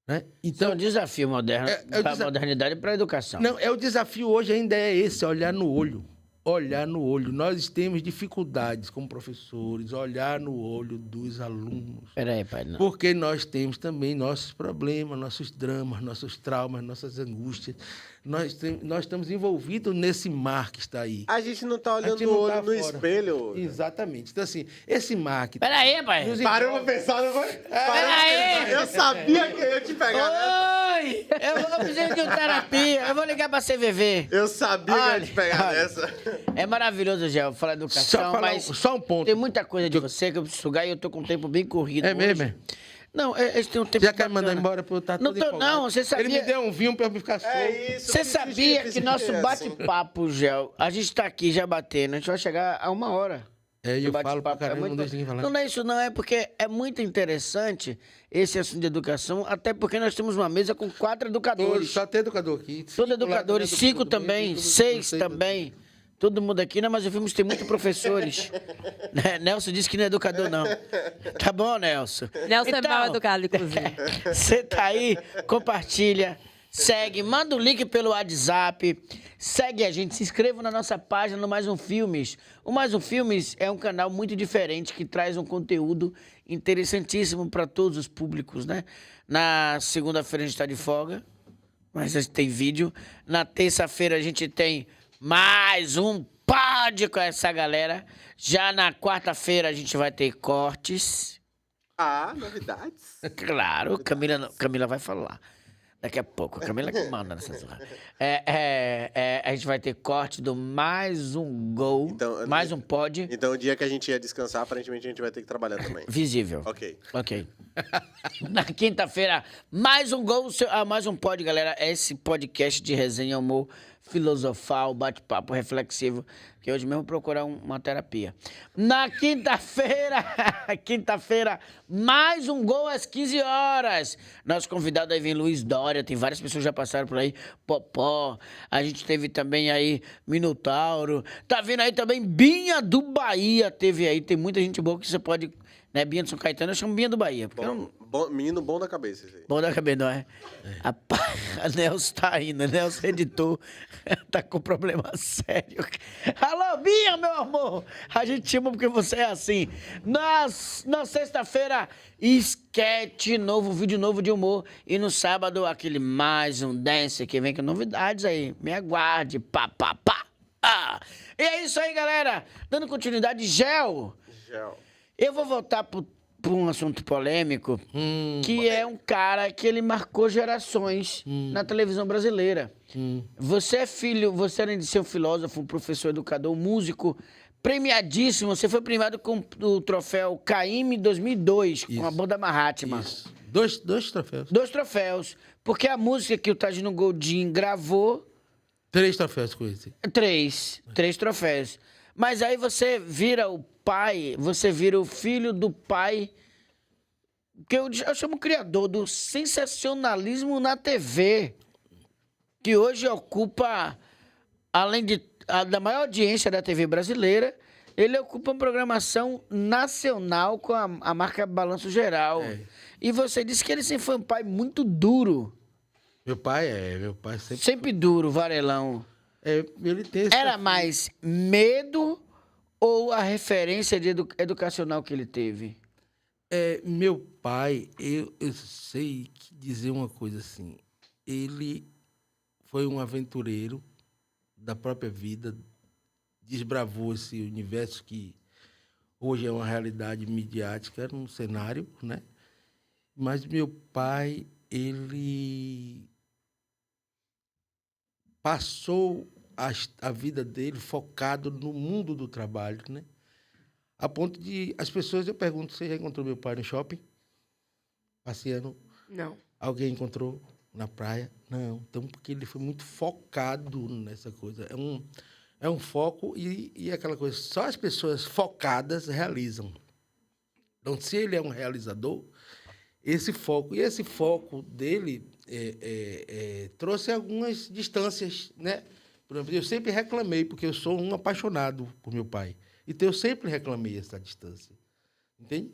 Né? Então, é um desafio moderno para a modernidade e para a educação. Não, o desafio hoje ainda é esse, olhar no olho. Olhar no olho. Nós temos dificuldades como professores, olhar no olho dos alunos. Peraí, pai, não. Porque nós temos também nossos problemas, nossos dramas, nossos traumas, nossas angústias. Nós estamos envolvidos nesse mar que está aí. A gente não tá olhando no olho no espelho. Exatamente. Então, assim, esse mar que... Peraí, pai. Parou pra pensar, não foi? Peraí. Eu sabia que eu ia te pegar, né? Oi! Eu vou precisar de uma terapia. Eu vou ligar pra CVV. Eu sabia que eu ia te pegar olha. nessa. É maravilhoso, Gel, falar educação, mas só um ponto. tem muita coisa de você que eu preciso sugar e eu tô com o tempo bem corrido. É hoje. mesmo? É? Não, eles têm um tempo Já quer bacana. mandar embora pra eu estar Não todo tô, empolgado. não, você sabia... Ele me deu um vinho pra eu ficar solto. É isso. Você sabia que nosso assim. bate-papo, Gel, a gente tá aqui já batendo, a gente vai chegar a 1 hora. É, e O eu falo pra bate-papo caramba, muito não deixa ninguém falar. Não é isso, não. É porque é muito interessante esse assunto de educação, até porque nós temos uma mesa com 4 educadores. Só tem educador aqui. Todos educadores, 5 também, 6 também. Todo mundo aqui, né? Mas ouvimos tem muitos professores. Né? Nelson disse que não é educador, não. Tá bom, Nelson? Nelson é mal educado, inclusive. Você tá aí, compartilha, segue, manda o link pelo WhatsApp, segue a gente, se inscreva na nossa página no Mais Um Filmes. O Mais Um Filmes é um canal muito diferente que traz um conteúdo interessantíssimo para todos os públicos, né? Na segunda-feira a gente tá de folga, mas a gente tem vídeo. Na terça-feira a gente tem mais um pod com essa galera. Já na quarta-feira a gente vai ter cortes. Ah, novidades. Claro, Camila vai falar. Daqui a pouco, Camila que manda nessa zorra. A gente vai ter corte do mais um gol, Então, mais um pod. Então, o dia que a gente ia descansar, aparentemente a gente vai ter que trabalhar também. Visível. Ok. Ok. Na quinta-feira, mais um gol, mais um pod, galera. Esse podcast de resenha, humor filosofal, bate-papo reflexivo, que hoje mesmo vou procurar uma terapia. Na quinta-feira, mais um gol às 15 horas. Nosso convidado aí vem Luiz Dória, tem várias pessoas que já passaram por aí, Popó, a gente teve também aí Minotauro, tá vindo aí também Binha do Bahia, teve aí, tem muita gente boa que você pode, né, Binha de São Caetano, eu chamo Binha do Bahia, porque eu não... Menino bom da cabeça, esse aí. Bom da cabeça, não é? Rapaz, a Nelson tá indo, Nelson editor, tá com problema sério. Alô, Binha, meu amor! A gente chama porque você é assim. Na sexta-feira, esquete novo, vídeo novo de humor. E no sábado, aquele mais um dance que vem com novidades aí. Me aguarde, pá. Ah. E é isso aí, galera. Dando continuidade, Gel. Eu vou voltar por um assunto polêmico, que é um cara que ele marcou gerações na televisão brasileira. Você é filho, você além de ser um filósofo, um professor, educador, um músico premiadíssimo. Você foi premiado com o troféu Caymmi 2002, com a banda Mahatma. Isso. Dois troféus. 2 troféus. Porque a música que o Tagino Goldin gravou... 3 troféus com esse. 3 troféus. Mas aí você vira o pai, você vira o filho do pai, que eu chamo criador do sensacionalismo na TV, que hoje ocupa, além da maior audiência da TV brasileira, ele ocupa uma programação nacional com a marca Balanço Geral. E você disse que ele sempre foi um pai muito duro. Meu pai sempre... Sempre duro, varelão. Ele tem Era mais medo ou a referência de educacional que ele teve? Meu pai, eu sei dizer uma coisa assim. Ele foi um aventureiro da própria vida, desbravou esse universo que hoje é uma realidade midiática, num cenário, né? Mas meu pai, ele passou a vida dele focado no mundo do trabalho, né? A ponto de as pessoas, eu pergunto, você já encontrou meu pai no shopping? Passeando? Não. Alguém encontrou na praia? Não. Então, porque ele foi muito focado nessa coisa. É É um foco e aquela coisa, só as pessoas focadas realizam. Então, se ele é um realizador, esse foco dele trouxe algumas distâncias, né? Por exemplo, eu sempre reclamei, porque eu sou um apaixonado por meu pai. Então, eu sempre reclamei essa distância. Entende?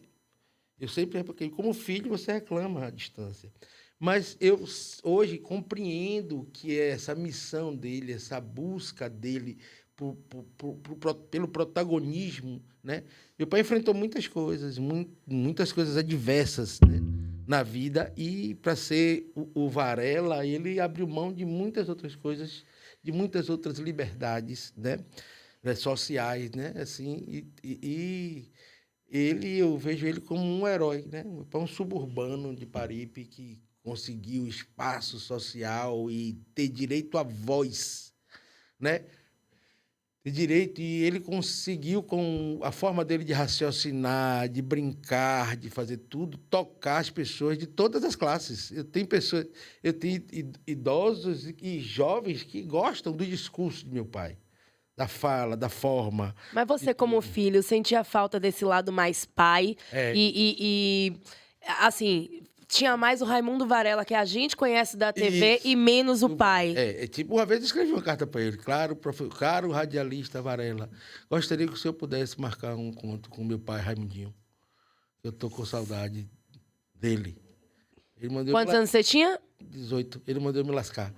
Eu sempre, porque como filho, você reclama a distância. Mas eu hoje compreendo que essa missão dele, essa busca dele pelo protagonismo, né? Meu pai enfrentou muitas coisas adversas, né, na vida, e para ser o Varela, ele abriu mão de muitas outras coisas, de muitas outras liberdades, né, sociais, né, assim, eu vejo ele como um herói, né, um suburbano de Paripe que conseguiu espaço social e ter direito à voz, né? Ter direito, e ele conseguiu, com a forma dele de raciocinar, de brincar, de fazer tudo, tocar as pessoas de todas as classes. Eu tenho idosos e jovens que gostam do discurso de meu pai, da fala, da forma. Mas você, como filho, sentia falta desse lado mais pai? Assim, tinha mais o Raimundo Varela, que a gente conhece da TV, Isso. e menos o pai. Tipo, uma vez eu escrevi uma carta para ele. Caro radialista Varela, gostaria que o senhor pudesse marcar um encontro com meu pai, Raimundinho. Eu tô com saudade dele. Quantos anos você tinha? 18. Ele mandou eu me lascar.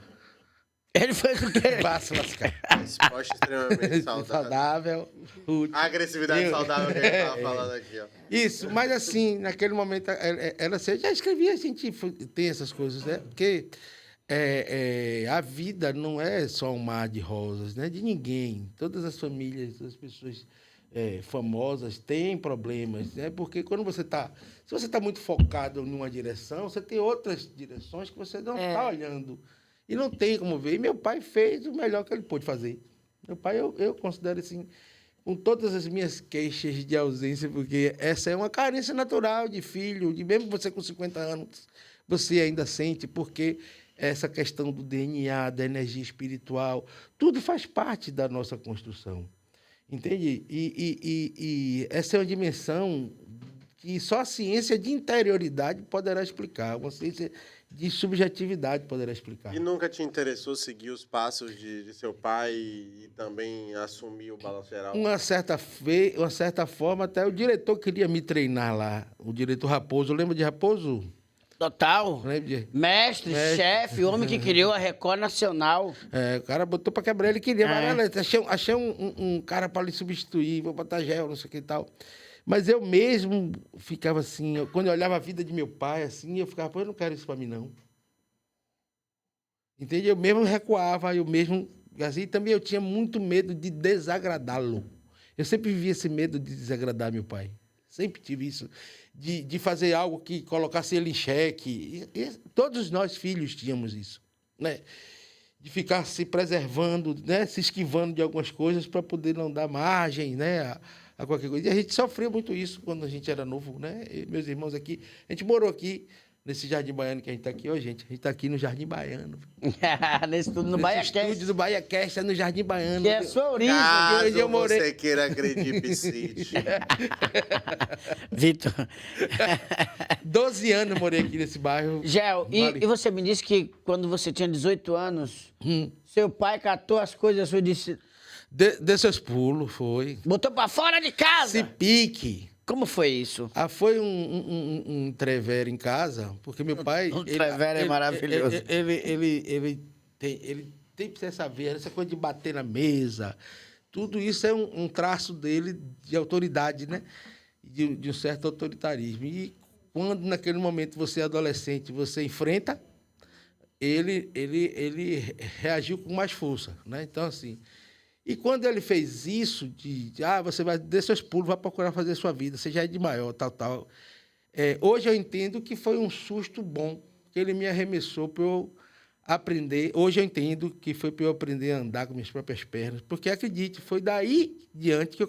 Ele fez o quê? Vá se lascar. Resposta extremamente saudável. A agressividade saudável que a gente tava falando aqui, ó. Isso, mas assim, naquele momento, ela já escrevia, a gente tem essas coisas, né? Porque a vida não é só um mar de rosas, né? De ninguém. Todas as famílias, todas as pessoas famosas têm problemas, né? Porque quando se você está muito focado numa direção, você tem outras direções que você não está olhando. E não tem como ver. E meu pai fez o melhor que ele pôde fazer. Meu pai, eu considero assim, com todas as minhas queixas de ausência, porque essa é uma carência natural de filho, de mesmo você com 50 anos, você ainda sente, porque essa questão do DNA, da energia espiritual, tudo faz parte da nossa construção. Entende? E essa é uma dimensão que só a ciência de interioridade poderá explicar, uma ciência de subjetividade poderá explicar. E nunca te interessou seguir os passos de seu pai e também assumir o Balanço Geral? Uma certa forma, até o diretor queria me treinar lá, o diretor Raposo. Lembra de Raposo? Total. Lembra de... Mestre, chefe, homem que criou a Record Nacional. O cara botou pra quebrar, ele queria. Mas, achei um cara para lhe substituir, vou botar gel, não sei o que e tal. Mas eu mesmo ficava assim, quando eu olhava a vida de meu pai, assim, eu ficava, pô, eu não quero isso para mim, não. Entende? Eu mesmo recuava, assim, também eu tinha muito medo de desagradá-lo. Eu sempre vivi esse medo de desagradar meu pai. Sempre tive isso, de fazer algo que colocasse ele em xeque. E todos nós, filhos, tínhamos isso, né? De ficar se preservando, né? Se esquivando de algumas coisas para poder não dar margem, né? A qualquer coisa. E a gente sofreu muito isso quando a gente era novo, né? E meus irmãos aqui, a gente morou aqui, nesse Jardim Baiano que a gente está aqui hoje, gente. A gente está aqui no Jardim Baiano. Nesse estúdio no BaiaCast. estúdio do BaiaCast, é no Jardim Baiano. Que é a sua origem. Caso onde eu morei. você queira agredir Piscite. Vitor. 12 anos eu morei aqui nesse bairro. Gel, e você me disse que quando você tinha 18 anos, seu pai catou as coisas suas e disse... Dê seus pulos, foi. Botou pra fora de casa. Se pique. Como foi isso? Foi um entrevero em casa, porque meu pai... Entrevero é maravilhoso. Ele tem essa veia, essa coisa de bater na mesa. Tudo isso é um traço dele de autoridade, né? De um certo autoritarismo. E quando, naquele momento, você é adolescente, você enfrenta, ele reagiu com mais força, né? Então, assim... E quando ele fez isso, você vai dar seus pulos, vai procurar fazer a sua vida, você já é de maior, tal. Hoje eu entendo que foi um susto bom, que ele me arremessou para eu aprender. Hoje eu entendo que foi para eu aprender a andar com minhas próprias pernas, porque, acredite, foi daí diante que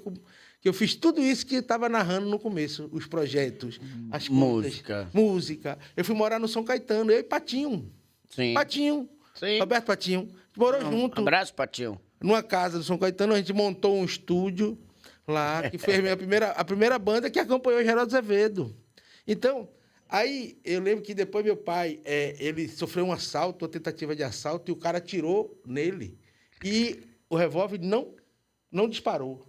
eu fiz tudo isso que eu estava narrando no começo, os projetos, as música. Música. Eu fui morar no São Caetano, eu e Patinho. Sim. Patinho. Sim. Roberto Patinho. Morou junto. Abraço, Patinho. numa casa do São Caetano, a gente montou um estúdio lá, que foi a primeira banda que acompanhou Geraldo Azevedo. Então, aí eu lembro que depois meu pai, ele sofreu um assalto, uma tentativa de assalto, e o cara atirou nele. E o revólver não disparou.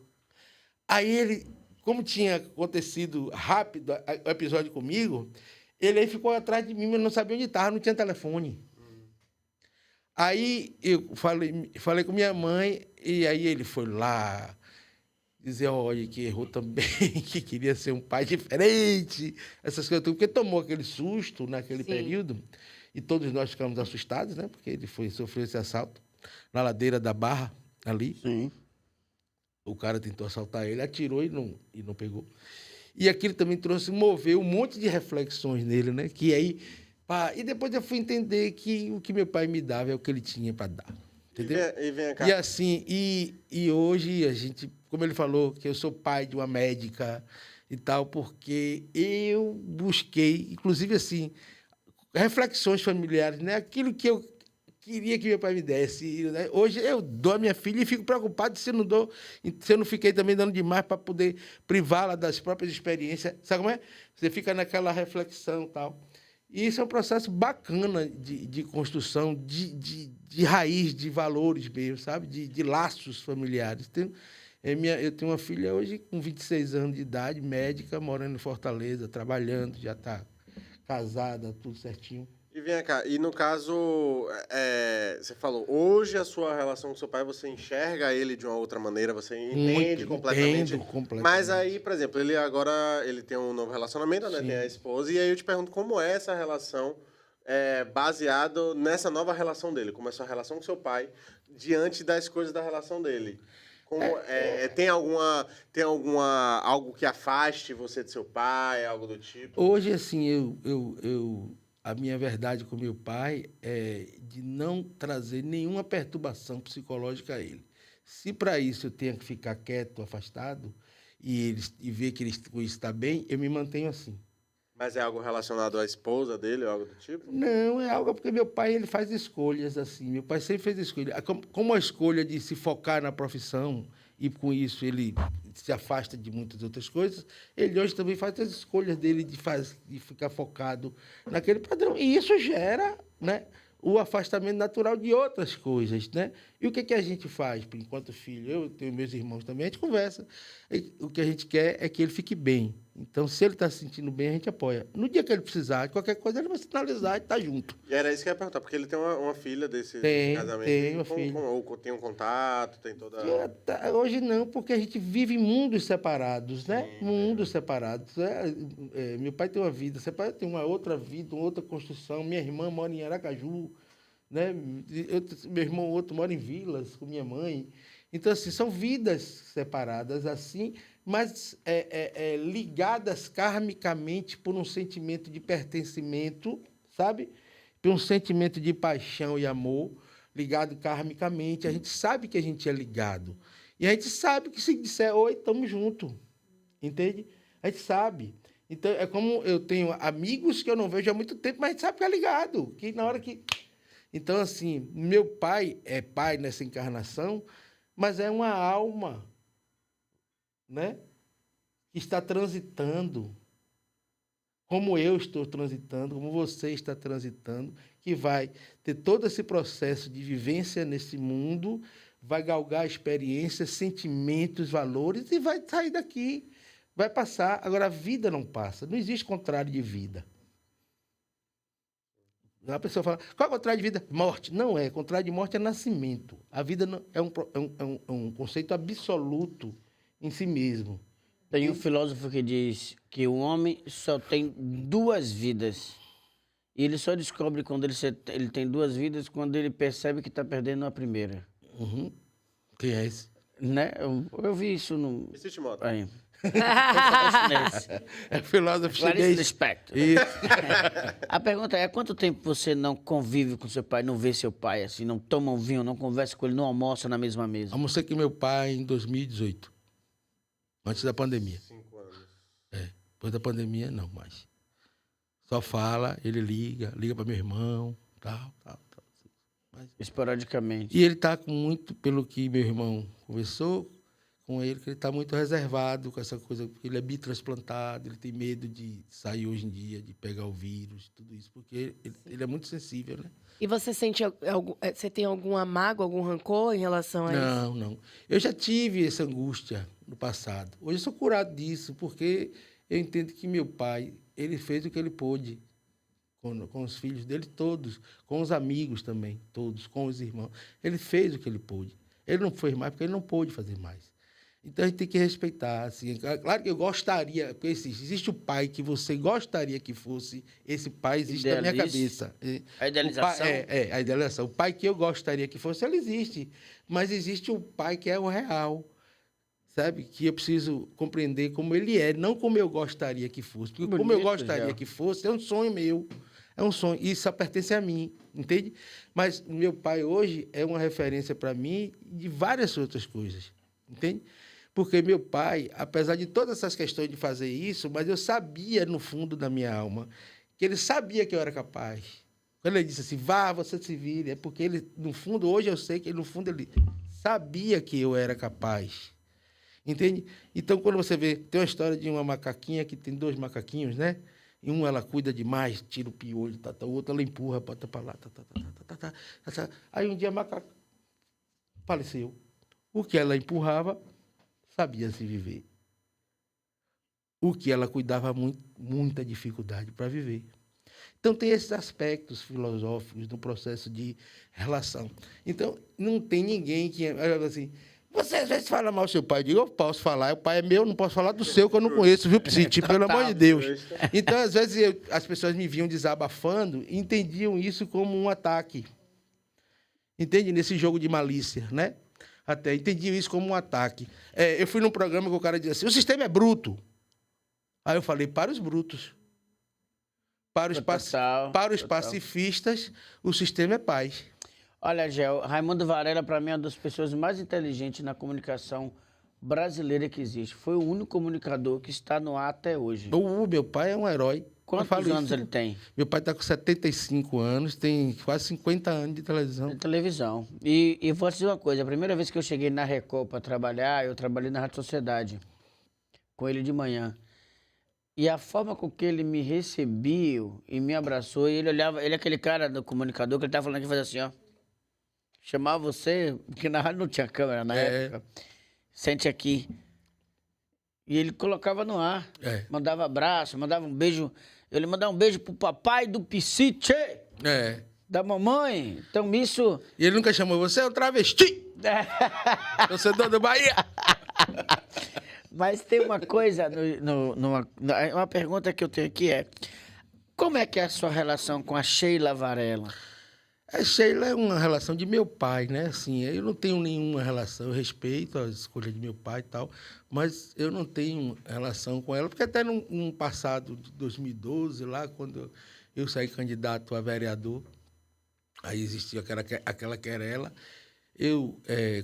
Aí ele, como tinha acontecido rápido o episódio comigo, ele aí ficou atrás de mim, mas não sabia onde estava, não tinha telefone. Aí eu falei com minha mãe, e aí ele foi lá dizer, olha, que errou também, que queria ser um pai diferente, essas coisas, porque tomou aquele susto naquele período, e todos nós ficamos assustados, né? Porque ele sofreu esse assalto na ladeira da Barra, ali. Sim. O cara tentou assaltar ele, atirou e não pegou. E aquilo também moveu um monte de reflexões nele, né? Que aí... e depois eu fui entender que o que meu pai me dava é o que ele tinha para dar. Entendeu? E vem cá. E assim, e hoje a gente, como ele falou, que eu sou pai de uma médica e tal, porque eu busquei, inclusive assim, reflexões familiares, né? Aquilo que eu queria que meu pai me desse, né? Hoje eu dou a minha filha e fico preocupado se eu não fiquei também dando demais para poder privá-la das próprias experiências. Sabe como é? Você fica naquela reflexão e tal. E isso é um processo bacana de construção, de raiz, de valores mesmo, sabe? De laços familiares. Eu tenho uma filha hoje com 26 anos de idade, médica, morando em Fortaleza, trabalhando, já está casada, tudo certinho. E vem cá, e no caso, você falou, hoje a sua relação com seu pai, você enxerga ele de uma outra maneira, você entende completamente. Entendo completamente. Mas aí, por exemplo, ele tem um novo relacionamento, né? Sim. Tem a esposa, e aí eu te pergunto como é essa relação baseado nessa nova relação dele, como é a sua relação com seu pai diante das coisas da relação dele. Tem algo que afaste você de seu pai, algo do tipo? Hoje, assim, a minha verdade com meu pai é de não trazer nenhuma perturbação psicológica a ele. Se para isso eu tenho que ficar quieto, afastado, e ver que ele está bem, eu me mantenho assim. Mas é algo relacionado à esposa dele ou algo do tipo? Não, é algo porque meu pai ele faz escolhas assim. Meu pai sempre fez escolhas. Como a escolha de se focar na profissão e com isso ele se afasta de muitas outras coisas, ele hoje também faz as escolhas dele de ficar focado naquele padrão. E isso gera, né, o afastamento natural de outras coisas, né? E o que a gente faz, enquanto filho? Eu tenho meus irmãos também, a gente conversa. O que a gente quer é que ele fique bem. Então, se ele está se sentindo bem, a gente apoia. No dia que ele precisar de qualquer coisa, ele vai sinalizar e está junto. E era isso que eu ia perguntar, porque ele tem uma filha desse casamento. Tem uma filha. Ou tem um contato, tem toda... Hoje não, porque a gente vive em mundos separados, né? Mundos separados. Meu pai tem uma vida, seu pai tem uma outra vida, uma outra construção. Minha irmã mora em Aracaju, né? Meu irmão outro mora em Vilas com minha mãe. Então, assim, são vidas separadas, assim, mas ligadas karmicamente por um sentimento de pertencimento, sabe? Por um sentimento de paixão e amor, ligado karmicamente. A gente sabe que a gente é ligado. E a gente sabe que se disser oi, estamos juntos. Entende? A gente sabe. Então, é como eu tenho amigos que eu não vejo há muito tempo, mas a gente sabe que é ligado. Que na hora que... Então, assim, meu pai é pai nessa encarnação, mas é uma alma, né? Que está transitando, como eu estou transitando, como você está transitando, que vai ter todo esse processo de vivência nesse mundo, vai galgar experiências, sentimentos, valores e vai sair daqui, vai passar. Agora, a vida não passa, não existe contrário de vida. A pessoa fala, qual é o contrário de vida? Morte. Não é. Contrário de morte é nascimento. A vida não, é um conceito absoluto em si mesmo. Tem um filósofo que diz que o homem só tem duas vidas. E ele só descobre quando ele tem duas vidas quando ele percebe que está perdendo a primeira. Uhum. Quem é esse? Né? Eu vi isso no... Vicente Mota. Aí. É filósofo Clarice chinês. Lispector. Isso. A pergunta é, há quanto tempo você não convive com seu pai, não vê seu pai, assim, não toma um vinho, não conversa com ele, não almoça na mesma mesa? Almocei com meu pai em 2018. Antes da pandemia. 5 anos. Depois da pandemia, não mais. Só fala, ele liga para meu irmão, tal. Esporadicamente. E ele está com muito, pelo que meu irmão conversou com ele, que ele está muito reservado com essa coisa, porque ele é bitransplantado, ele tem medo de sair hoje em dia, de pegar o vírus, tudo isso, porque ele é muito sensível, né? E você sente você tem alguma mágoa, algum rancor em relação a isso? Não, não. Eu já tive essa angústia no passado. Hoje eu sou curado disso, porque eu entendo que meu pai, ele fez o que ele pôde com os filhos dele todos, com os amigos também, todos, com os irmãos. Ele fez o que ele pôde. Ele não fez mais porque ele não pôde fazer mais. Então, a gente tem que respeitar. Assim. Claro que eu gostaria, porque existe o pai que você gostaria que fosse, esse pai existe na minha cabeça. A idealização? A idealização. O pai que eu gostaria que fosse, ele existe. Mas existe o pai que é o real, sabe? Que eu preciso compreender como ele é, não como eu gostaria que fosse. Porque Bonito, como eu gostaria já. que fosse, é um sonho meu. É um sonho. E isso só pertence a mim, entende? Mas meu pai hoje é uma referência para mim de várias outras coisas, entende? Porque meu pai, apesar de todas essas questões de fazer isso, mas eu sabia no fundo da minha alma que ele sabia que eu era capaz. Quando ele disse assim, vá, você se vire, é porque ele, no fundo, hoje eu sei que no fundo ele sabia que eu era capaz. Entende? Então, quando você vê, tem uma história de uma macaquinha que tem 2 macaquinhos, né? E um ela cuida demais, tira o piolho, o outro ela empurra, bota para lá. Aí um dia a macaca faleceu. O que ela empurrava, sabia se viver. O que ela cuidava muita dificuldade para viver. Então, tem esses aspectos filosóficos do processo de relação. Então, não tem ninguém que... assim, você às vezes fala mal do seu pai. Eu digo, eu posso falar, o pai é meu, não posso falar do seu, que eu não conheço, viu, Psiti? Pelo amor de Deus. Então, às vezes, as pessoas me viam desabafando e entendiam isso como um ataque. Entende? Nesse jogo de malícia, né? Até entendiam isso como um ataque. Eu fui num programa que o cara dizia assim, o sistema é bruto. Aí eu falei, para os brutos. Para os pacifistas, o sistema é paz. Olha, Gel, Raimundo Varela, para mim, é uma das pessoas mais inteligentes na comunicação brasileira que existe. Foi o único comunicador que está no ar até hoje. Meu pai é um herói. Quantos anos ele tem? Meu pai está com 75 anos, tem quase 50 anos de televisão. De televisão. E vou te dizer uma coisa, a primeira vez que eu cheguei na Record para trabalhar, eu trabalhei na Rádio Sociedade, com ele de manhã. E a forma com que ele me recebeu e me abraçou, e ele olhava, ele é aquele cara do comunicador que ele estava falando que fazia assim, ó. Chamava você, porque na rádio não tinha câmera na época. Sente aqui. E ele colocava no ar. Mandava abraço, mandava um beijo. Ele mandava um beijo pro papai do Psiti. Da mamãe. Então isso... E ele nunca chamou você, é um travesti. Torcedor do Bahia. Mas tem uma coisa, uma pergunta que eu tenho aqui é, como é que é a sua relação com a Sheila Varela? A Sheila é uma relação de meu pai, né? Assim, eu não tenho nenhuma relação, eu respeito a escolha de meu pai e tal, mas eu não tenho relação com ela, porque até num passado de 2012, lá, quando eu saí candidato a vereador, aí existia aquela querela. Eu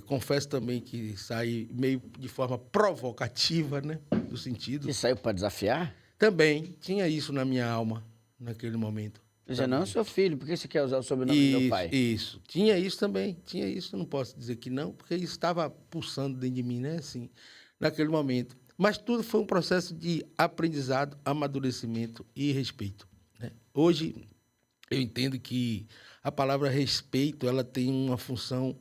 confesso também que saí meio de forma provocativa, né? No sentido... Você saiu para desafiar? Também tinha isso na minha alma, naquele momento. Você não é seu filho, por que você quer usar o sobrenome do meu pai? Isso. Tinha isso também, tinha isso. Não posso dizer que não, porque isso estava pulsando dentro de mim, né? Assim, naquele momento. Mas tudo foi um processo de aprendizado, amadurecimento e respeito, né? Hoje, eu entendo que a palavra respeito, ela tem uma função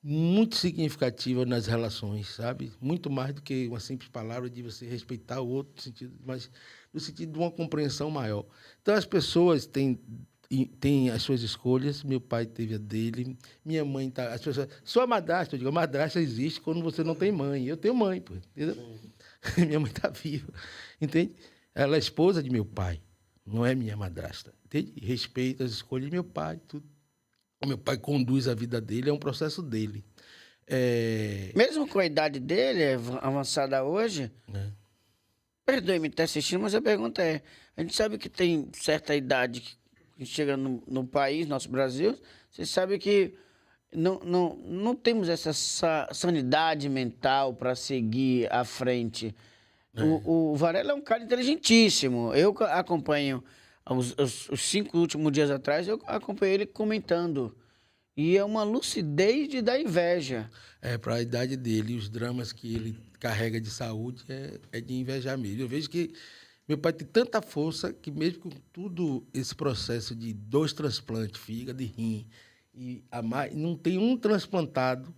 muito significativa nas relações, sabe? Muito mais do que uma simples palavra de você respeitar o outro sentido, mas no sentido de uma compreensão maior. Então, as pessoas têm as suas escolhas, meu pai teve a dele, minha mãe tá, as pessoas, sua madrasta, eu digo, a madrasta existe quando você não tem mãe. Eu tenho mãe, pô, entendeu? Minha mãe está viva, entende? Ela é esposa de meu pai, não é minha madrasta, entende? Respeito as escolhas de meu pai, tudo. O meu pai conduz a vida dele, é um processo dele. Mesmo com a idade dele, avançada hoje, perdoe-me estar assistindo, mas a pergunta é, a gente sabe que tem certa idade que chega no país, nosso Brasil, você sabe que não temos essa sanidade mental para seguir à frente. O Varela é um cara inteligentíssimo. Eu acompanho, os 5 últimos dias atrás, eu acompanhei ele comentando. E é uma lucidez de dar inveja. Para a idade dele, os dramas que ele carrega de saúde é de invejar mesmo. Eu vejo que meu pai tem tanta força que mesmo com tudo esse processo de 2 transplantes, fígado e rim, e não tem um transplantado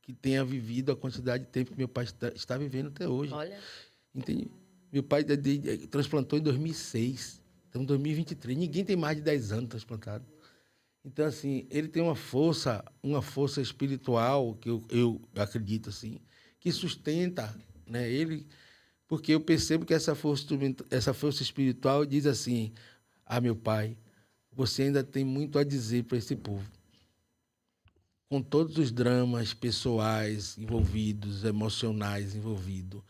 que tenha vivido a quantidade de tempo que meu pai está vivendo até hoje. Olha. Entende? Meu pai transplantou em 2006, estamos em 2023. Ninguém tem mais de 10 anos transplantado. Então, assim, ele tem uma força espiritual, que eu acredito, assim, que sustenta, né, ele, porque eu percebo que essa força espiritual diz assim: meu pai, você ainda tem muito a dizer para esse povo. Com todos os dramas pessoais envolvidos, emocionais envolvidos,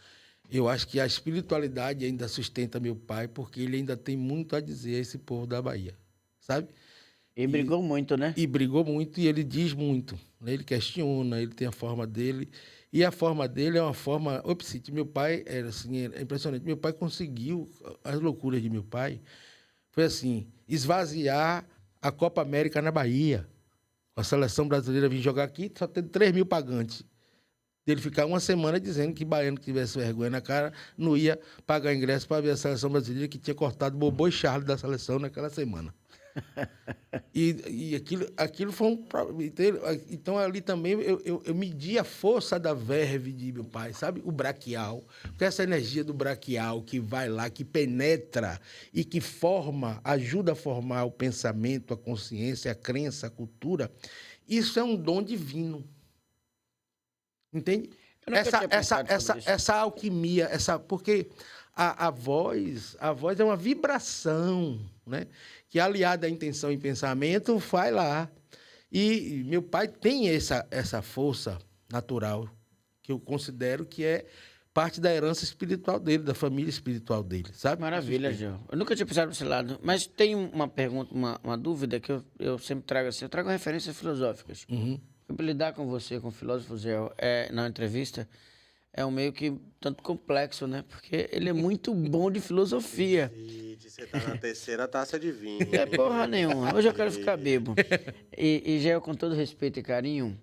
eu acho que a espiritualidade ainda sustenta meu pai, porque ele ainda tem muito a dizer a esse povo da Bahia, sabe? E brigou muito, né? E brigou muito, e ele diz muito, né? Ele questiona, ele tem a forma dele, e a forma dele é uma forma... Meu pai era assim, é impressionante. Meu pai conseguiu, as loucuras de meu pai, foi assim, esvaziar a Copa América na Bahia. A seleção brasileira vir jogar aqui, só tendo 3 mil pagantes. Ele ficar uma semana dizendo que baiano que tivesse vergonha na cara não ia pagar ingresso para ver a seleção brasileira, que tinha cortado Bobô e Charles da seleção naquela semana. E aquilo foi um... Então, ali também eu medi a força da verve de meu pai, sabe? O braquial. Porque essa energia do braquial que vai lá, que penetra e que ajuda a formar o pensamento, a consciência, a crença, a cultura, isso é um dom divino. Entende? Essa alquimia, porque a voz é uma vibração, né? Que aliada à intenção e pensamento, vai lá. E meu pai tem essa força natural, que eu considero que é parte da herança espiritual dele, da família espiritual dele, sabe? Maravilha, Gil. Eu nunca tinha pensado nesse lado, mas tem uma pergunta, uma dúvida que eu sempre trago assim. Eu trago referências filosóficas. Uhum. Porque lidar com você, com o filósofo Zé, na entrevista, é um meio que tanto complexo, né? Porque ele é muito bom de filosofia. Você tá na 3ª taça de vinho. É porra nenhuma. Hoje eu quero ficar bebo. E Gé, com todo respeito e carinho,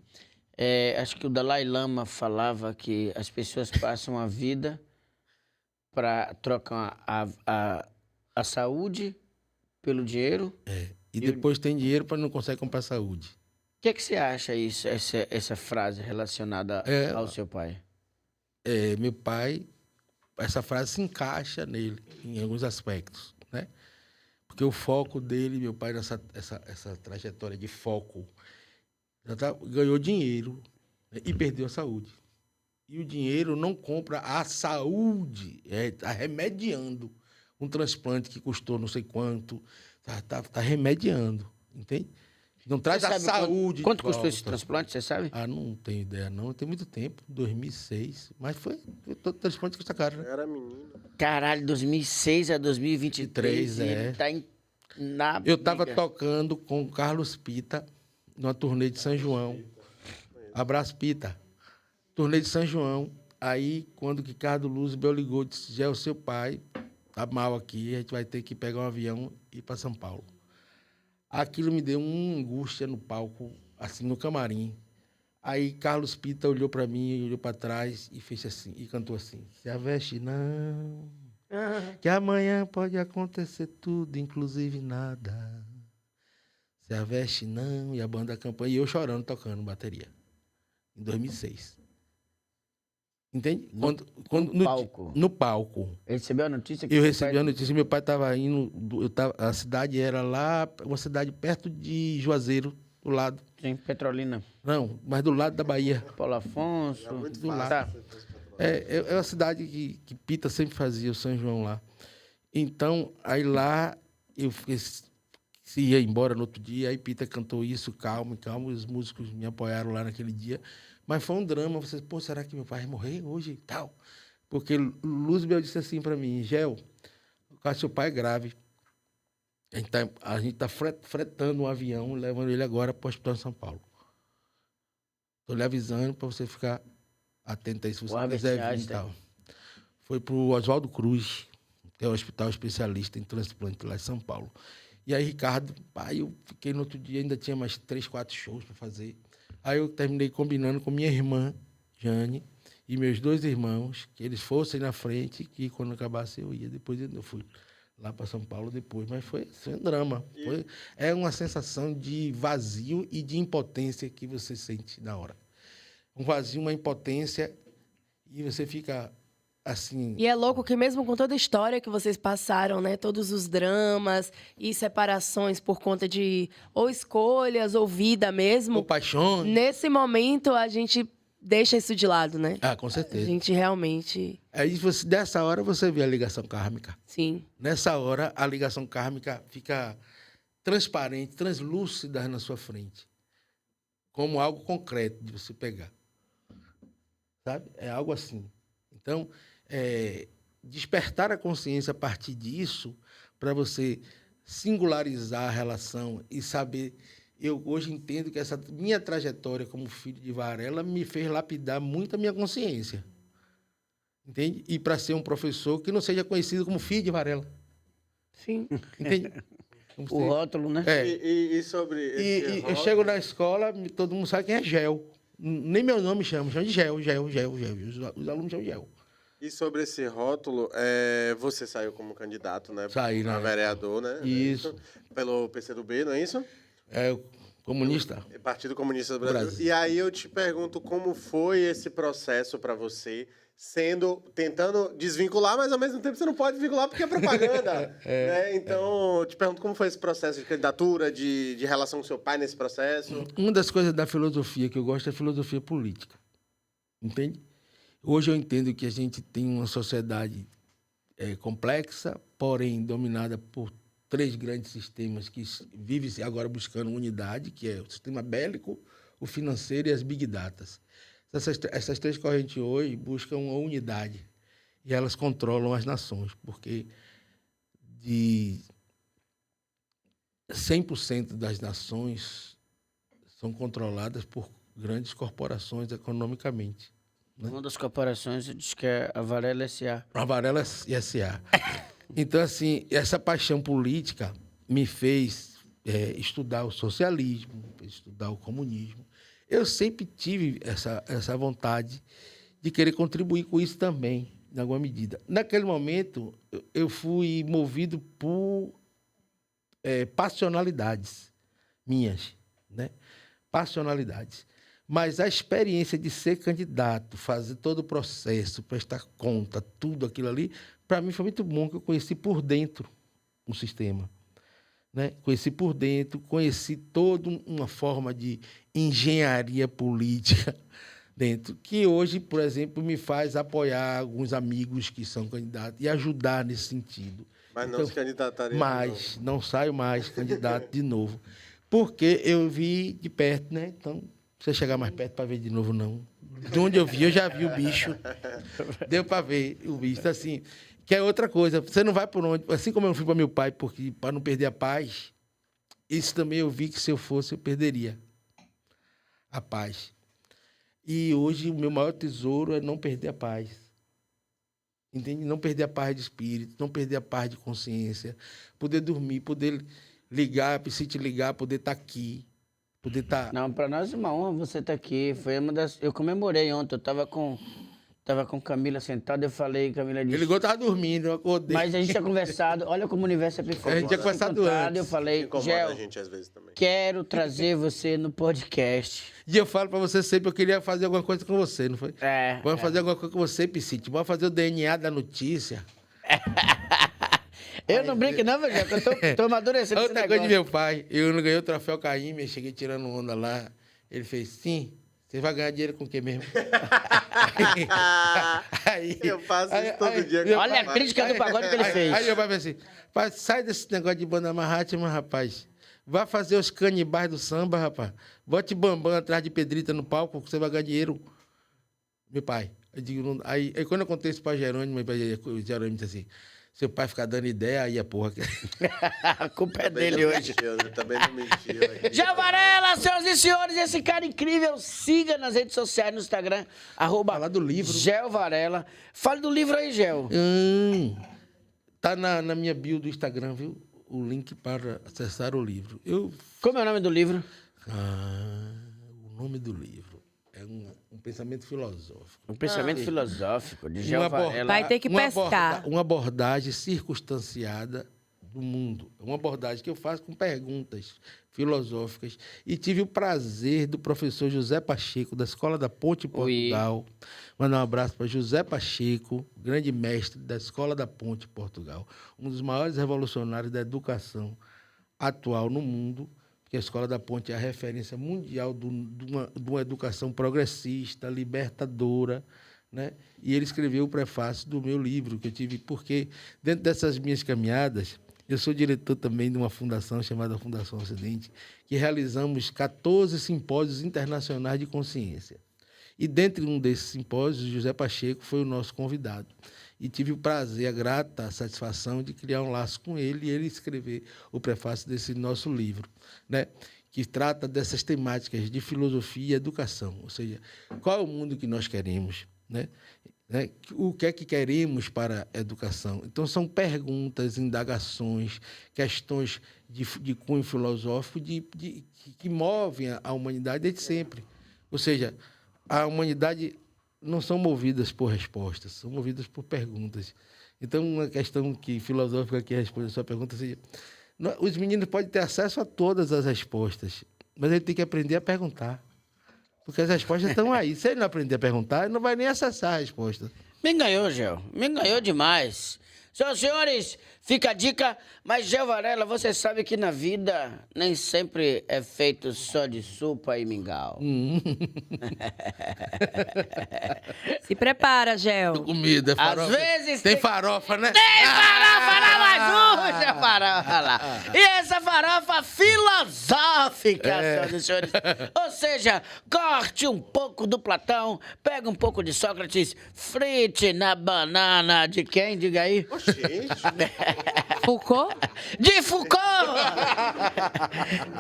acho que o Dalai Lama falava que as pessoas passam a vida trocam a saúde pelo dinheiro. E depois tem dinheiro para não consegue comprar saúde. O que você acha isso, essa frase relacionada ao seu pai? Meu pai, essa frase se encaixa nele em alguns aspectos, né? Porque o foco dele, meu pai, nessa trajetória de foco, ganhou dinheiro, né? E perdeu a saúde. E o dinheiro não compra a saúde, está remediando um transplante que custou não sei quanto, tá remediando, entende? Não traz a saúde. Quanto custou esse transplante, você sabe? Não tenho ideia, não. Tem muito tempo, 2006. Mas foi todo transplante que custa caro, né? Era menino. Caralho, 2006 a 2023. Ele tá na Eu tava tocando com o Carlos Pita numa turnê de São João. Abraço, Pita. Turnê de São João. Aí, quando o Ricardo Luzbel ligou, disse: já é o seu pai, tá mal aqui, a gente vai ter que pegar um avião e ir para São Paulo. Aquilo me deu uma angústia no palco, assim, no camarim. Aí Carlos Pita olhou para mim, olhou para trás e fez assim, e cantou assim: se aveste não, que amanhã pode acontecer tudo, inclusive nada. Se aveste não, e a banda campanha, e eu chorando, tocando bateria. Em 2006. Entende? No palco. No palco. Ele recebeu a notícia? Eu recebi a notícia, meu pai estava indo, a cidade era lá, uma cidade perto de Juazeiro, do lado. Sim, Petrolina. Não, mas do lado da Bahia. Paulo Afonso. É muito do fácil. lado. É uma cidade que Pita sempre fazia, o São João lá. Então, aí lá, eu ia embora no outro dia, aí Pita cantou isso, calma, os músicos me apoiaram lá naquele dia. Mas foi um drama, será que meu pai vai morrer hoje e tal? Porque Luzbel disse assim para mim: Gel, o caso do seu pai é grave. A gente tá fretando um avião, levando ele agora para o Hospital de São Paulo. Estou lhe avisando para você ficar atento aí, se você quiser vir e tal. Foi para o Oswaldo Cruz, que é um hospital especialista em transplante lá em São Paulo. E aí, Ricardo, pai, eu fiquei no outro dia, ainda tinha mais 3, 4 shows para fazer. Aí eu terminei combinando com minha irmã, Jane, e meus 2 irmãos, que eles fossem na frente, que quando acabasse eu ia. Depois eu fui lá para São Paulo depois. Mas foi um drama. É uma sensação de vazio e de impotência que você sente na hora. Um vazio, uma impotência, e você fica assim... E é louco que mesmo com toda a história que vocês passaram, né? Todos os dramas e separações por conta de ou escolhas ou vida mesmo. Ou paixão. Nesse momento, a gente deixa isso de lado, né? Ah, com A certeza. gente realmente... Aí, dessa hora, você vê a ligação kármica. Sim. Nessa hora, a ligação kármica fica transparente, translúcida na sua frente. Como algo concreto de você pegar. Sabe? É algo assim. Então, despertar a consciência a partir disso, para você singularizar a relação e saber... Eu hoje entendo que essa minha trajetória como filho de Varela me fez lapidar muito a minha consciência. Entende? E para ser um professor que não seja conhecido como filho de Varela. Sim. Entende? O rótulo, né? É. E sobre esse Eu rótulo? chego na escola, todo mundo sabe quem é Gel. Nem meu nome chama de Gel, Gel. Os alunos chamam de Gel. E sobre esse rótulo, você saiu como candidato, né? Saí, né? A vereador, né? Isso. Pelo PCdoB, não é isso? É o comunista. Partido Comunista do Brasil. Brasil. E aí eu te pergunto como foi esse processo para você, tentando desvincular, mas ao mesmo tempo você não pode vincular porque é propaganda. Né? Então, eu te pergunto como foi esse processo de candidatura, de relação com seu pai nesse processo. Uma das coisas da filosofia que eu gosto é a filosofia política. Entende? Hoje eu entendo que a gente tem uma sociedade complexa, porém dominada por 3 grandes sistemas que vivem agora buscando unidade, que é o sistema bélico, o financeiro e as big datas. Essas 3 correntes hoje buscam uma unidade e elas controlam as nações, porque de 100% das nações são controladas por grandes corporações economicamente. Né? Uma das corporações diz que é a Varela S.A. A Varela S.A. Então, assim, essa paixão política me fez estudar o socialismo, estudar o comunismo. Eu sempre tive essa vontade de querer contribuir com isso também, em alguma medida. Naquele momento, eu fui movido por passionalidades minhas, né? Passionalidades. Mas a experiência de ser candidato, fazer todo o processo, prestar conta, tudo aquilo ali, para mim foi muito bom, que eu conheci por dentro o sistema. Né? Conheci por dentro, conheci toda uma forma de engenharia política dentro, que hoje, por exemplo, me faz apoiar alguns amigos que são candidatos e ajudar nesse sentido. Mas não se candidataria. Mas não saio mais candidato de novo. Porque eu vi de perto, né? Então, não precisa chegar mais perto para ver de novo, não. De onde eu vi, eu já vi o bicho. Deu para ver o bicho. Então, assim, que é outra coisa. Você não vai por onde. Assim como eu fui para meu pai, porque para não perder a paz, isso também eu vi que se eu fosse, eu perderia a paz. E hoje o meu maior tesouro é não perder a paz. Entende? Não perder a paz de espírito, não perder a paz de consciência, poder dormir, poder ligar, se te ligar, poder estar aqui, poder estar... Não, para nós é uma honra você estar aqui. Foi uma das... Eu comemorei ontem, eu tava com Camila sentada, eu falei, Camila disse... Ele ligou, tava dormindo, eu acordei. Mas a gente tinha conversado, olha como o universo é perfeito. A gente tinha conversado antes. Eu falei, Incomoda Gel, a gente às vezes também. quero trazer você no podcast. E eu falo pra você sempre, eu queria fazer alguma coisa com você, não foi? Vamos É. fazer alguma coisa com você, Piscite. Vamos fazer o DNA da notícia. Eu não brinco não, meu Gel, que eu tô amadurecendo esse Outra coisa de negócio. meu pai, eu não ganhei o troféu Caíme, cheguei tirando onda lá. Ele fez, sim, você vai ganhar dinheiro com o quê mesmo? Eu faço isso todo dia. com Olha o a papai. crítica do pagode que ele fez. Aí meu pai falou assim, pai, sai desse negócio de banda Mahatma, rapaz. Vai fazer os canibais do samba, rapaz. Bote bambam atrás de Pedrita no palco, que você vai ganhar dinheiro. Meu pai. Eu digo, não... aí quando eu contei isso pra Jerônimo, o Jerônimo disse assim, seu pai ficar dando ideia, aí a porra... A culpa é Também dele não hoje. mentiu, né? Também não mentiu. aqui. Gel Varela, senhoras e senhores, esse cara incrível. Siga nas redes sociais, no Instagram, Falar do livro. Gel Varela. Fale do livro aí, Gel. Tá na minha bio do Instagram, viu? o link para acessar o livro. Como é o nome do livro? O nome do livro é um pensamento filosófico. Um pensamento filosófico de Gel Uma Varela. Vai ter que pescar. Uma abordagem circunstanciada do mundo. É uma abordagem que eu faço com perguntas filosóficas. E tive o prazer do professor José Pacheco, da Escola da Ponte, Portugal. Mandar um abraço para José Pacheco, grande mestre da Escola da Ponte, Portugal. Um dos maiores revolucionários da educação atual no mundo, porque a Escola da Ponte é a referência mundial de uma educação progressista, libertadora, né? E ele escreveu o prefácio do meu livro, que eu tive, porque dentro dessas minhas caminhadas, eu sou diretor também de uma fundação chamada Fundação Ocidente, que realizamos 14 simpósios internacionais de consciência. E dentro de um desses simpósios, José Pacheco foi o nosso convidado. E tive o prazer, a grata satisfação de criar um laço com ele e ele escrever o prefácio desse nosso livro, né? Que trata dessas temáticas de filosofia e educação. Ou seja, qual é o mundo que nós queremos, né? O que é que queremos para a educação? Então, são perguntas, indagações, questões de cunho filosófico que movem a humanidade desde sempre. Ou seja, a humanidade não são movidas por respostas, são movidas por perguntas. Então, uma questão filosófica que responde a sua pergunta seria: os meninos podem ter acesso a todas as respostas, mas ele tem que aprender a perguntar. Porque as respostas estão aí. Se ele não aprender a perguntar, ele não vai nem acessar a resposta. Me ganhou, Gel. Me ganhou demais. Senhoras e senhores, fica a dica, mas Gel Varela, você sabe que na vida nem sempre é feito só de sopa e mingau. Se prepara, Gel. Comida, farofa. Às vezes tem farofa, né? Tem farofa na mais Gel Varela. E essa farofa filosófica, senhoras e senhores. Ou seja, corte um pouco do Platão, pega um pouco de Sócrates, frite na banana de quem? Diga aí. Gente. Foucault? De Foucault!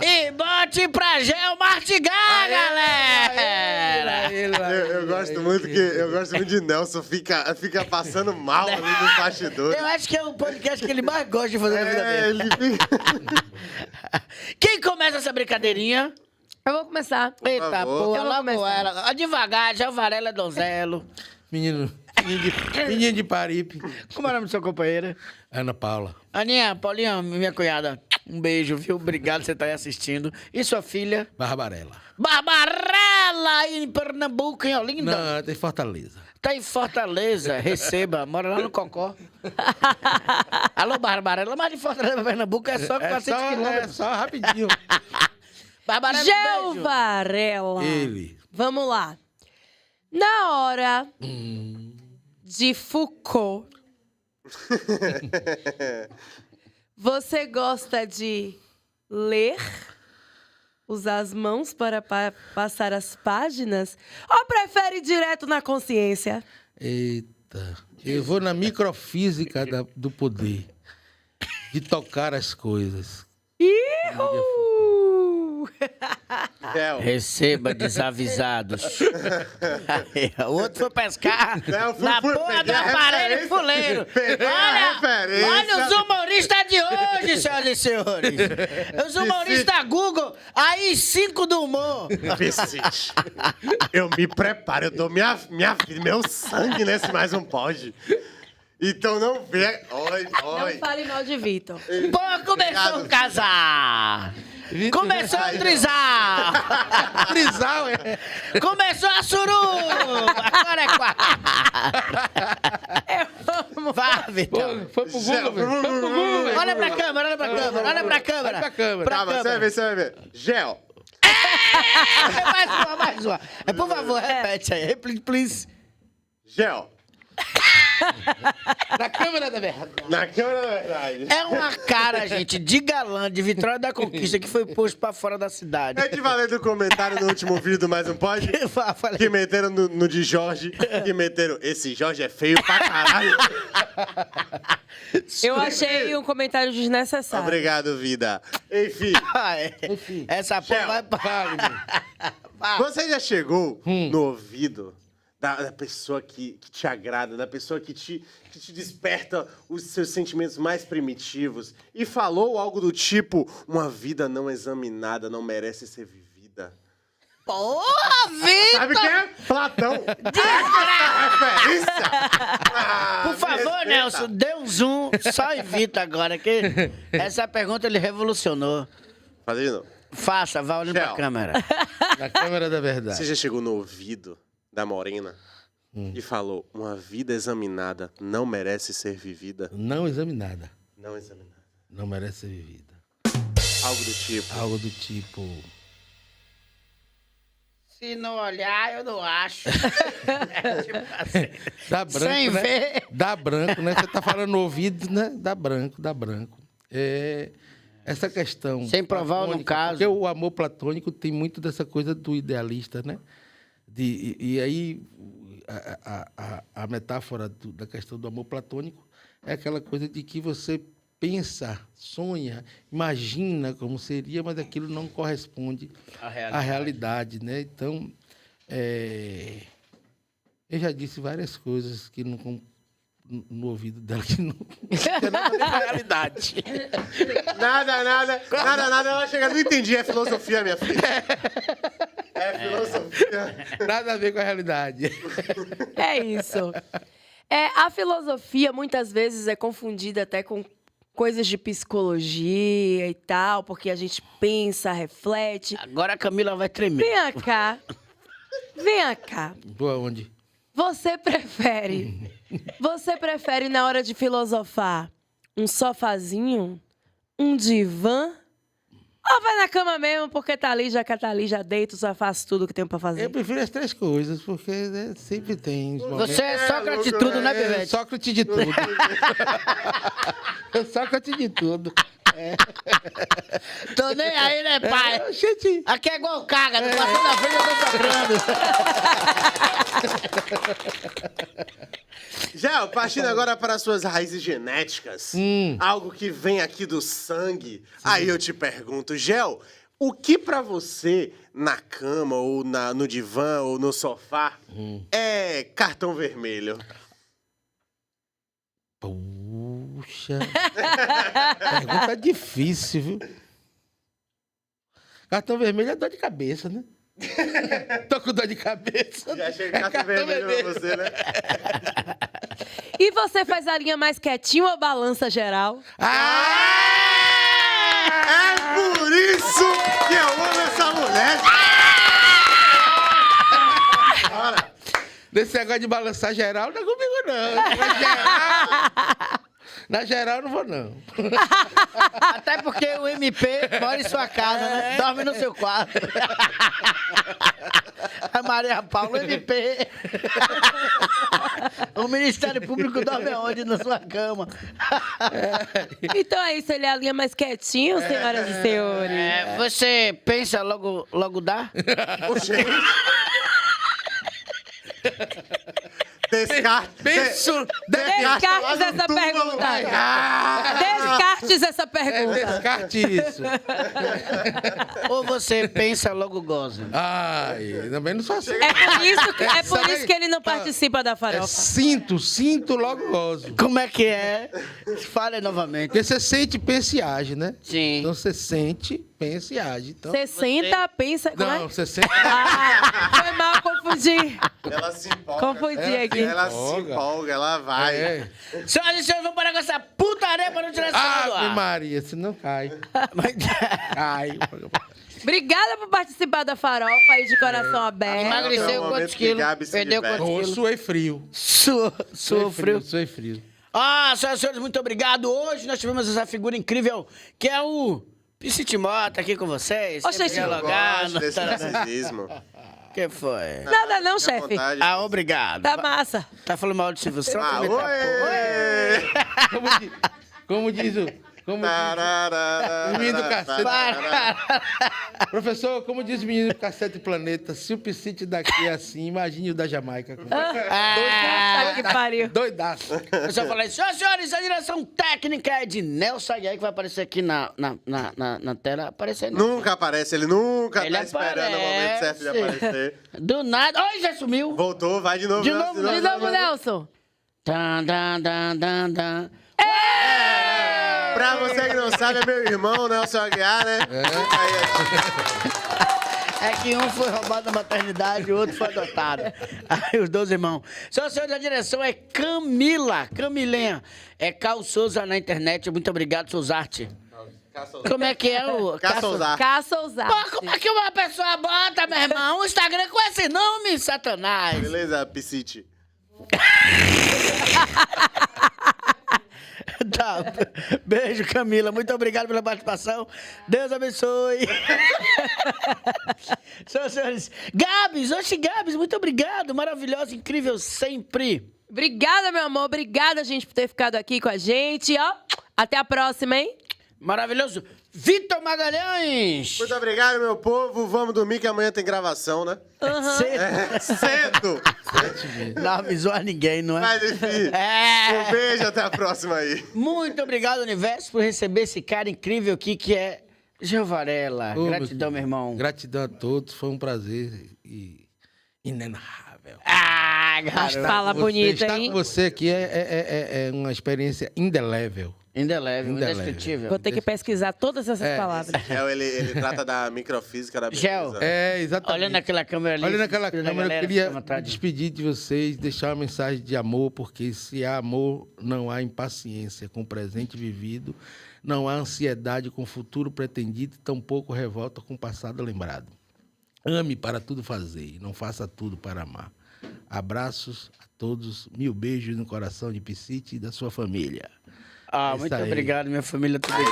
E bote pra Gel mastigar, galera! Eu gosto muito de Nelson fica passando mal ali nos bastidores. Eu acho que é o podcast que ele mais gosta de fazer na vida dele. Ele fica... Quem começa essa brincadeirinha? Eu vou começar. Eita, favor. porra, Eu vou logo começar. ela. Devagar, Gel Varela é donzelo. Menino de Paripe. Como é o nome do seu companheiro? Ana Paula. Aninha, Paulinha, minha cunhada, um beijo, viu? Obrigado por você estar aí assistindo. E sua filha? Barbarella. Barbarella, em Pernambuco, em Olinda. Não, tem Fortaleza. Tá em Fortaleza, receba, mora lá no Concó. Alô, Barbarella, mas de Fortaleza pra Pernambuco é só 400 quilômetros. Só rapidinho. Barbarella, Gel um beijo. Varela. Ele. Vamos lá. Na hora de Foucault, você gosta de ler, usar as mãos para passar as páginas, ou prefere ir direto na consciência? Eita. Eu vou na microfísica do poder. De tocar as coisas. Ihu! Gel. Receba desavisados. O outro foi pescar Não, fui- na fui- porra do peguei a aparelho referência. fuleiro. Peguei a referência. Olha os humoristas de hoje, senhoras e senhores. Os humoristas Google, aí 5 do humor. Vicente, eu me preparo, eu dou minha vida, meu sangue nesse mais um pode. Então não vê. Oi. Não fale mal de Vitor. Pô, começou a casar. Começou a trisar. Trisal, é. Começou a suruba. Agora é quatro. Vá, Vitor. Foi pro Google, velho. Foi pro Google, velho. Olha pra câmera, olha pra câmera, olha pra câmera. Olha pra câmera. Pra Calma, câmera. você vai ver. Gel. Mais uma. Por favor, repete aí. Repeat, please. Gel. Na câmera da verdade. Na câmera da verdade. É uma cara, gente, de galã, de Vitória da Conquista, que foi posto pra fora da cidade. É equivalente do comentário no último vídeo do Mais Um Pode? Falei. Que meteram no de Jorge. Que meteram, esse Jorge é feio pra caralho. Eu achei um comentário desnecessário. Obrigado, vida. Enfim, Essa porra vai pra... você já chegou no ouvido da pessoa que te agrada, da pessoa que te desperta os seus sentimentos mais primitivos e falou algo do tipo: uma vida não examinada não merece ser vivida. Porra, Vitor! Sabe quem é? Platão. Essa referência? Por favor, Nelson, dê um zoom, só evita agora, que essa pergunta ele revolucionou. Fazer de novo. Faça, vá olhando pra Tchau. câmera. Na câmera da verdade. Você já chegou no ouvido da Morena e falou: uma vida examinada não merece ser vivida? Não examinada. Não examinada. Não merece ser vivida. Algo do tipo. Algo do tipo... Se não olhar, eu não acho. Tipo assim. Dá branco, Sem né? ver. Dá branco, né? Você tá falando no ouvido, né? Dá branco, dá branco. Essa questão... Sem provar, no platônica, caso. Porque o amor platônico tem muito dessa coisa do idealista, né? E aí, a metáfora da questão do amor platônico é aquela coisa de que você pensa, sonha, imagina como seria, mas aquilo não corresponde à realidade, né? Então, eu já disse várias coisas que no ouvido dela que não tem nada a ver com a realidade. Nada. Ela chega, não entendi. É filosofia, minha filha. É filosofia. Nada a ver com a realidade. É isso. A filosofia, muitas vezes, é confundida até com coisas de psicologia e tal, porque a gente pensa, reflete. Agora a Camila vai tremer. Vem cá. Boa, onde? Você prefere, na hora de filosofar, um sofazinho, um divã? Ou vai na cama mesmo, porque tá ali, já deito, já faço tudo que tenho pra fazer? Eu prefiro as três coisas, porque né, sempre tem os momentos... Você é Sócrates de tudo, né, Bebete? Sócrates de tudo. Sócrates de tudo. Tô nem aí, né, pai? Gente, Aqui é igual caga, não passou na frente, eu tô socrando. Já, partindo agora para as suas raízes genéticas, algo que vem aqui do sangue, aí eu te pergunto, Gel, o que pra você, na cama, ou no divã, ou no sofá, é cartão vermelho? puxa. Pergunta difícil, viu? Cartão vermelho é dor de cabeça, né? Tô com dor de cabeça. Já chega cartão vermelho pra você, né? E você faz a linha mais quietinho ou balança geral? É por isso que eu amo essa mulher. Bora. Desse negócio de balançar geral, não é comigo, não. Na geral, eu não vou, não. Até porque o MP mora em sua casa, né? Dorme no seu quarto. A Maria Paula, o MP. O Ministério Público dorme aonde? Na sua cama. Então é isso, ele é a linha mais quietinho, senhoras e senhores. Você pensa logo dá? Penso... Descartes essa pergunta. Descartes essa pergunta. Descarte isso. Ou você pensa logo goza? Ai, também não sou assim. É por isso que ele não participa da farofa. Sinto, logo gozo. Como é que é? Fale novamente. Porque você sente, pensa e age, né? Sim. Então você sente, pensa e age. Então... Você senta, pensa... Como Não, é? você sente... Foi mal, confundi. Ela se empolga. Confundi aqui. Ela se empolga, ela vai. É. Senhoras e senhores, vamos parar com essa putaria para não tirar esse celular do Ave ar. Maria, senão cai. Mas- Cai. Obrigada por participar da farofa aí de coração aberto. Emagreceu É o quantos momento que quilos? Gabi se Perdeu diverte. quantos Ou quilos? suei frio. Suou frio. Suei frio. Ah, senhoras e senhores, muito obrigado. Hoje nós tivemos essa figura incrível, que é o Pisci Timóteo aqui com vocês. Ô, sempre gente. Eu dialogando. gosto desse narcisismo. Que foi? Nada não, Fica à chefe. vontade. Ah, obrigado. Tá massa. Tá falando mal de Silvio Santos? Ah, Me tá- oi! Como Como diz o menino do cacete. Professor, como diz o menino do Cacete Planeta, se o Piscite daqui é assim, imagine o da Jamaica. Puta que pariu. Doidaço. Eu só falei, senhores, a direção técnica é de Nelson Aguiar, que vai aparecer aqui na tela. Aparecer, não. Nunca aparece, ele nunca Ele tá esperando o momento certo de aparece. aparecer. Do nada. Oi, já sumiu. Voltou, vai de novo. De Nelson, novo, De novo, Nelson. Tan, tan, tan, tan, tan. Pra você que não sabe, é meu irmão, Nelson Aguiar, né? É que um foi roubado da maternidade e o outro foi adotado. Aí os dois irmãos. Senhoras e senhores, a direção é Camilinha. É Carl Souza na internet. Muito obrigado, Souzarte. Como é que é o... Caçouzar. Caçouzar. Pô, como é que uma pessoa bota, meu irmão, um Instagram com esse nome, Satanás? Beleza, Piscite? Tá. Beijo, Camila. Muito obrigado pela participação. Deus abençoe. Senhoras e senhores, Gabs, Gabs, muito obrigado. Maravilhosa, incrível sempre. Obrigada, meu amor. Obrigada, gente, por ter ficado aqui com a gente. Ó, até a próxima, hein? Maravilhoso. Vitor Magalhães. Muito obrigado, meu povo. Vamos dormir que amanhã tem gravação, né? Cedo! Não avisou a ninguém, não é? Mas enfim, um beijo, até a próxima aí. Muito obrigado, Universo, por receber esse cara incrível aqui que é Gel Varela. Ô, Gratidão, meu irmão. Gratidão a todos, foi um prazer inenarrável. Garoto. Fala bonita, Estar hein? com você aqui é uma experiência indelével. Indelével, Indelével. indescritível. Vou ter que pesquisar todas essas palavras. Gel, ele trata da microfísica da beleza. Gel. Exatamente. Olha naquela câmera ali. Olha naquela filho da câmera, eu galera, queria fica à vontade. me despedir de vocês, deixar uma mensagem de amor, porque se há amor, não há impaciência com o presente vivido, não há ansiedade com o futuro pretendido, tampouco revolta com o passado lembrado. Ame para tudo fazer, não faça tudo para amar. Abraços a todos, 1000 beijos no coração de Piscite e da sua família. Muito isso aí. obrigado, minha família, tudo aqui.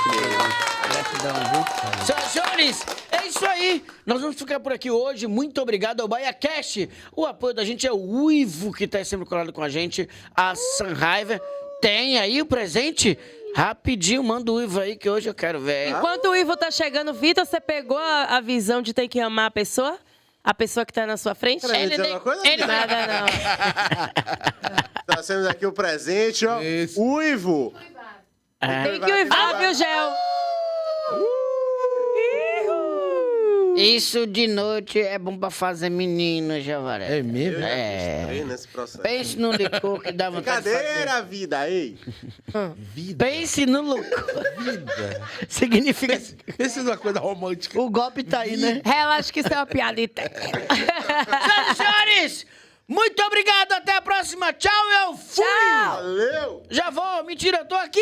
Gratidão, viu? Senhoras e senhores, é isso aí. Nós vamos ficar por aqui hoje. Muito obrigado ao BaiaCast. O apoio da gente é o Uivo, que está sempre colado com a gente. A Sunriver. Tem aí o presente? Rapidinho, manda o Uivo aí, que hoje eu quero ver. Enquanto o Ivo tá chegando, Vitor, você pegou a visão de ter que amar a pessoa? A pessoa que tá na sua frente? Quer dizer alguma coisa? Nada, não. Nós temos aqui o presente, ó. Esse. Uivo. Tem que uivar, viu, Gel? Isso de noite é bom pra fazer menino, Javaré. É mesmo? Entrei nesse processo. Pense no licor que dá vontade de fazer. Brincadeira, vida, ei. Pense no licor. Vida. Significa... Essa é uma coisa romântica. O golpe tá aí, né? Relaxa que isso é uma piada interna. Senhoras e senhores, muito obrigado. Até a próxima. Tchau, eu fui. Tchau. Valeu. Já vou. Mentira, eu tô aqui.